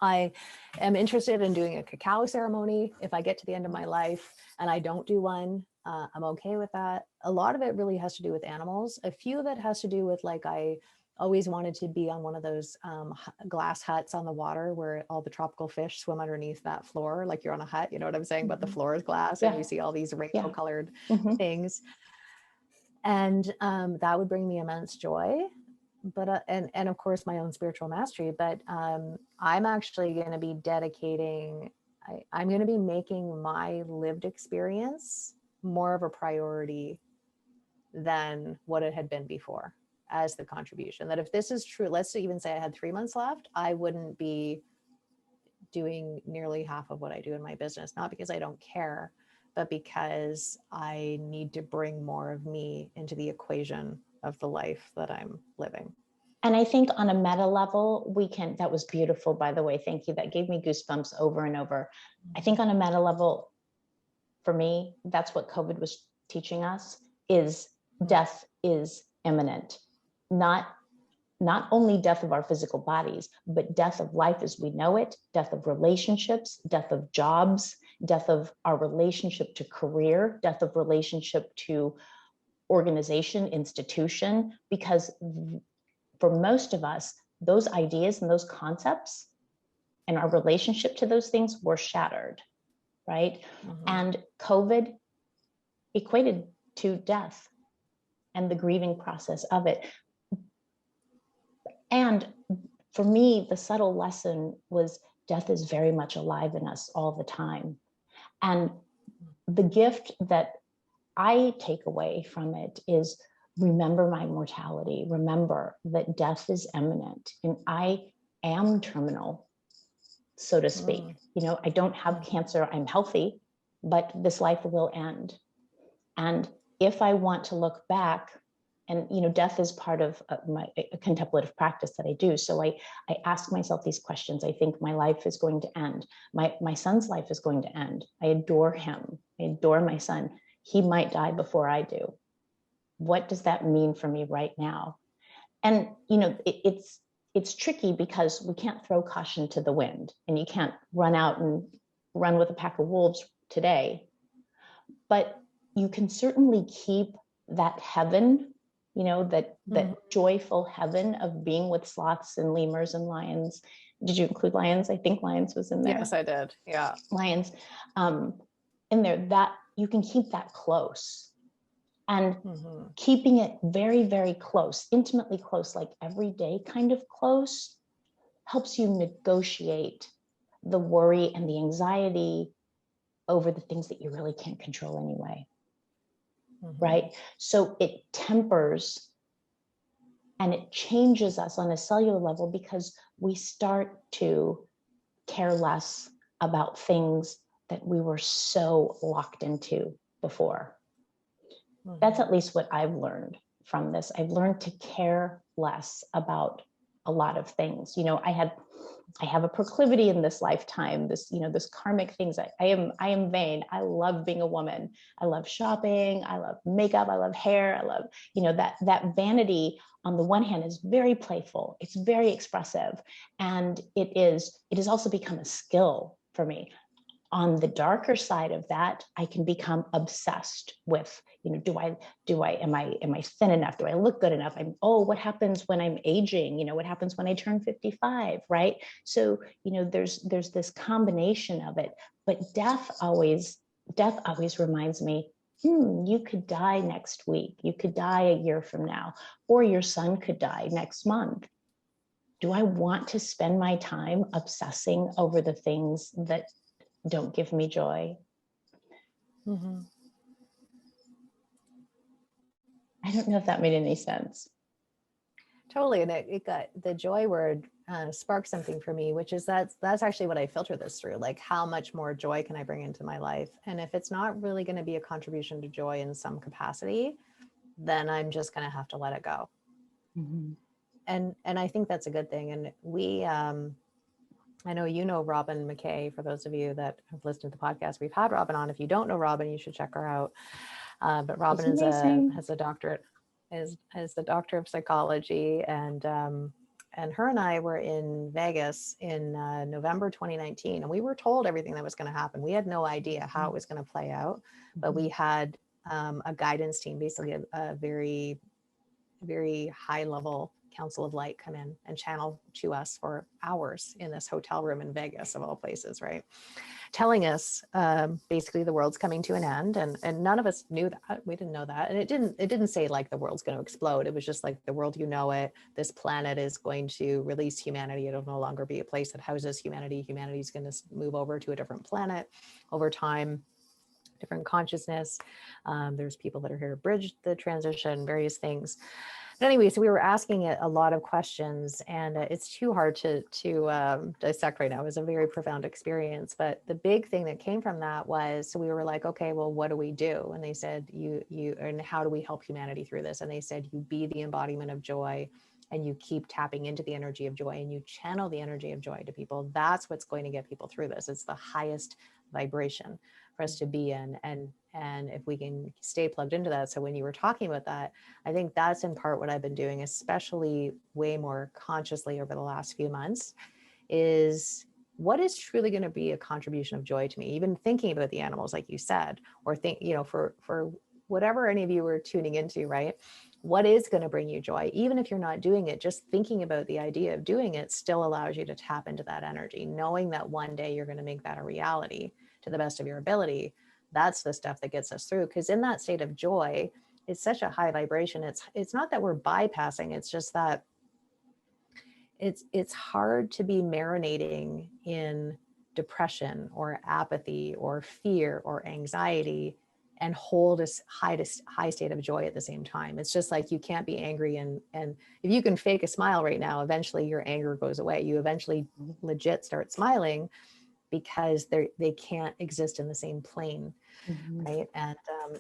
I am interested in doing a cacao ceremony. If I get to the end of my life and I don't do one, I'm okay with that. A lot of it really has to do with animals. A few of it has to do with, like, I always wanted to be on one of those glass huts on the water where all the tropical fish swim underneath that floor, like you're on a hut, you know what I'm saying? But the floor is glass and you see all these rainbow colored things. And that would bring me immense joy. But and of course my own spiritual mastery, but I'm actually going to be dedicating, I'm going to be making my lived experience more of a priority than what it had been before as the contribution. That if this is true, let's even say I had 3 months left, I wouldn't be doing nearly half of what I do in my business, not because I don't care, but because I need to bring more of me into the equation of the life that I'm living. And I think on a meta level, that was beautiful, by the way, thank you. That gave me goosebumps over and over. I think on a meta level, for me, that's what COVID was teaching us, is death is imminent. Not only death of our physical bodies, but death of life as we know it, death of relationships, death of jobs, death of our relationship to career, death of relationship to organization, institution, because for most of us, those ideas and those concepts and our relationship to those things were shattered, right? And COVID equated to death and the grieving process of it. And for me, the subtle lesson was death is very much alive in us all the time. And the gift that I take away from it is, remember my mortality. Remember that death is imminent, and I am terminal, so to speak. You know, I don't have cancer, I'm healthy, but this life will end. And if I want to look back And, death is part of my contemplative practice that I do. So I ask myself these questions. I think my life is going to end. My son's life is going to end. I adore him. I adore my son. He might die before I do. What does that mean for me right now? And, it's tricky because we can't throw caution to the wind, and you can't run out and run with a pack of wolves today. But you can certainly keep that heaven, that joyful heaven of being with sloths and lemurs and lions. Did you include lions? I think lions was in there. Yes, I did. Yeah. Lions in there, that you can keep that close. And keeping it very, very close, intimately close, like everyday kind of close, helps you negotiate the worry and the anxiety over the things that you really can't control anyway. Right? So it tempers and it changes us on a cellular level, because we start to care less about things that we were so locked into before. That's at least what I've learned from this. I've learned to care less about a lot of things. I have a proclivity in this lifetime, this karmic things. I am vain. I love being a woman. I love shopping. I love makeup. I love hair. I love, that vanity on the one hand is very playful. It's very expressive. And it has also become a skill for me. On the darker side of that, I can become obsessed with, am I thin enough? Do I look good enough? What happens when I'm aging? What happens when I turn 55, right? So, there's this combination of it, but death always reminds me, you could die next week. You could die a year from now, or your son could die next month. Do I want to spend my time obsessing over the things that don't give me joy? I don't know if that made any sense. Totally. And it got the joy word sparked something for me, which is that's actually what I filter this through. Like, how much more joy can I bring into my life? And if it's not really going to be a contribution to joy in some capacity, then I'm just going to have to let it go. And I think that's a good thing. And we, I know Robin McKay. For those of you that have listened to the podcast, we've had Robin on. If you don't know Robin, you should check her out. But Robin has a doctorate, is the doctor of psychology, and her and I were in Vegas in November 2019, and we were told everything that was going to happen. We had no idea how it was going to play out, but we had a guidance team, basically a very, very high level council of light, come in and channel to us for hours in this hotel room in Vegas, of all places, right? Telling us basically the world's coming to an end, and none of us knew that. We didn't know that, and it didn't say like the world's going to explode. It was just like the world, this planet is going to release humanity. It'll no longer be a place that houses humanity. Humanity's going to move over to a different planet over time, different consciousness. There's people that are here to bridge the transition, various things. But anyway, so we were asking it a lot of questions, and it's too hard to dissect right now. It was a very profound experience. But the big thing that came from that was, so we were like, okay, well, what do we do? And they said, and how do we help humanity through this? And they said, you be the embodiment of joy, and you keep tapping into the energy of joy, and you channel the energy of joy to people. That's what's going to get people through this. It's the highest vibration for us to be in. And if we can stay plugged into that. So when you were talking about that, I think that's in part what I've been doing, especially way more consciously over the last few months, is what is truly going to be a contribution of joy to me? Even thinking about the animals, like you said, or for whatever any of you are tuning into, right? What is going to bring you joy? Even if you're not doing it, just thinking about the idea of doing it still allows you to tap into that energy, knowing that one day you're going to make that a reality to the best of your ability. That's the stuff that gets us through. Because in that state of joy, it's such a high vibration. It's not that we're bypassing, it's just that it's hard to be marinating in depression or apathy or fear or anxiety and hold a high state of joy at the same time. It's just like, you can't be angry and if you can fake a smile right now, eventually your anger goes away. You eventually legit start smiling. because they can't exist in the same plane. Mhm. Right. And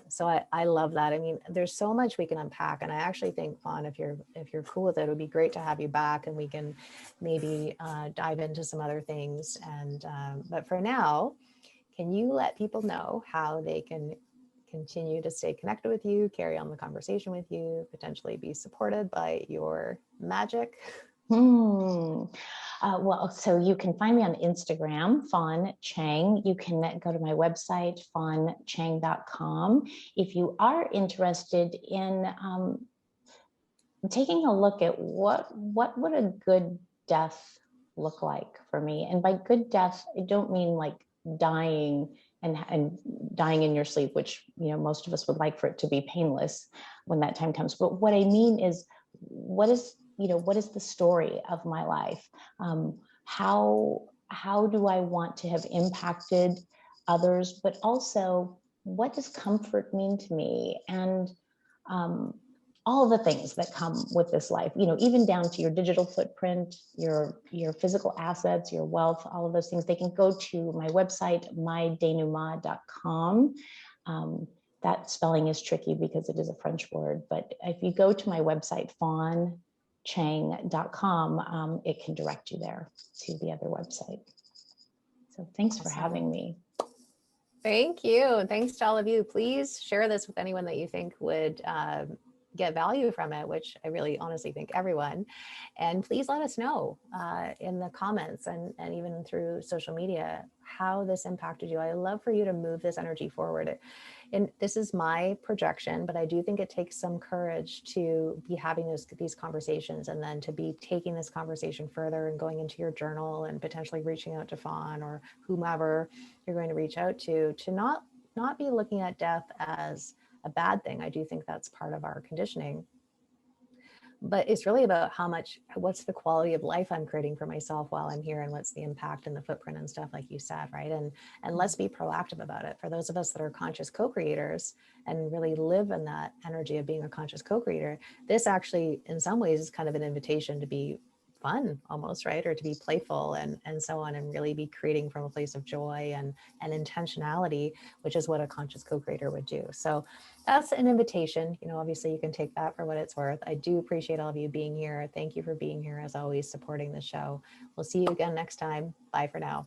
so I love that. I mean, there's so much we can unpack. And I actually think, Fawn, if you're cool with it, it would be great to have you back and we can maybe dive into some other things. And but for now, can you let people know how they can continue to stay connected with you, carry on the conversation with you, potentially be supported by your magic? Hmm. Well, so you can find me on Instagram, Fawn Cheng. You can go to my website, fawncheng.com. If you are interested in taking a look at what would a good death look like for me, and by good death, I don't mean like dying and dying in your sleep, which most of us would like for it to be painless when that time comes. But what I mean is, what is the story of my life? How do I want to have impacted others? But also, what does comfort mean to me? And all the things that come with this life, even down to your digital footprint, your physical assets, your wealth, all of those things. They can go to my website, mydenouement.com. That spelling is tricky because it is a French word, but if you go to my website, fawncheng.com, it can direct you there to the other website. So thanks for having me. Thank you. Thanks to all of you. Please share this with anyone that you think would get value from it, which I really honestly think everyone. And please let us know in the comments and even through social media how this impacted you. I love for you to move this energy forward. And this is my projection, but I do think it takes some courage to be having these conversations, and then to be taking this conversation further and going into your journal and potentially reaching out to Fawn or whomever you're going to reach out to not be looking at death as a bad thing. I do think that's part of our conditioning, but it's really about what's the quality of life I'm creating for myself while I'm here, and what's the impact and the footprint and stuff, like you said, right? And let's be proactive about it. For those of us that are conscious co-creators and really live in that energy of being a conscious co-creator, this actually in some ways is kind of an invitation to be fun almost, right? Or to be playful and so on, and really be creating from a place of joy and intentionality, which is what a conscious co-creator would do. So that's an invitation. Obviously you can take that for what it's worth. I do appreciate all of you being here. Thank you for being here, as always, supporting the show. We'll see you again next time. Bye for now.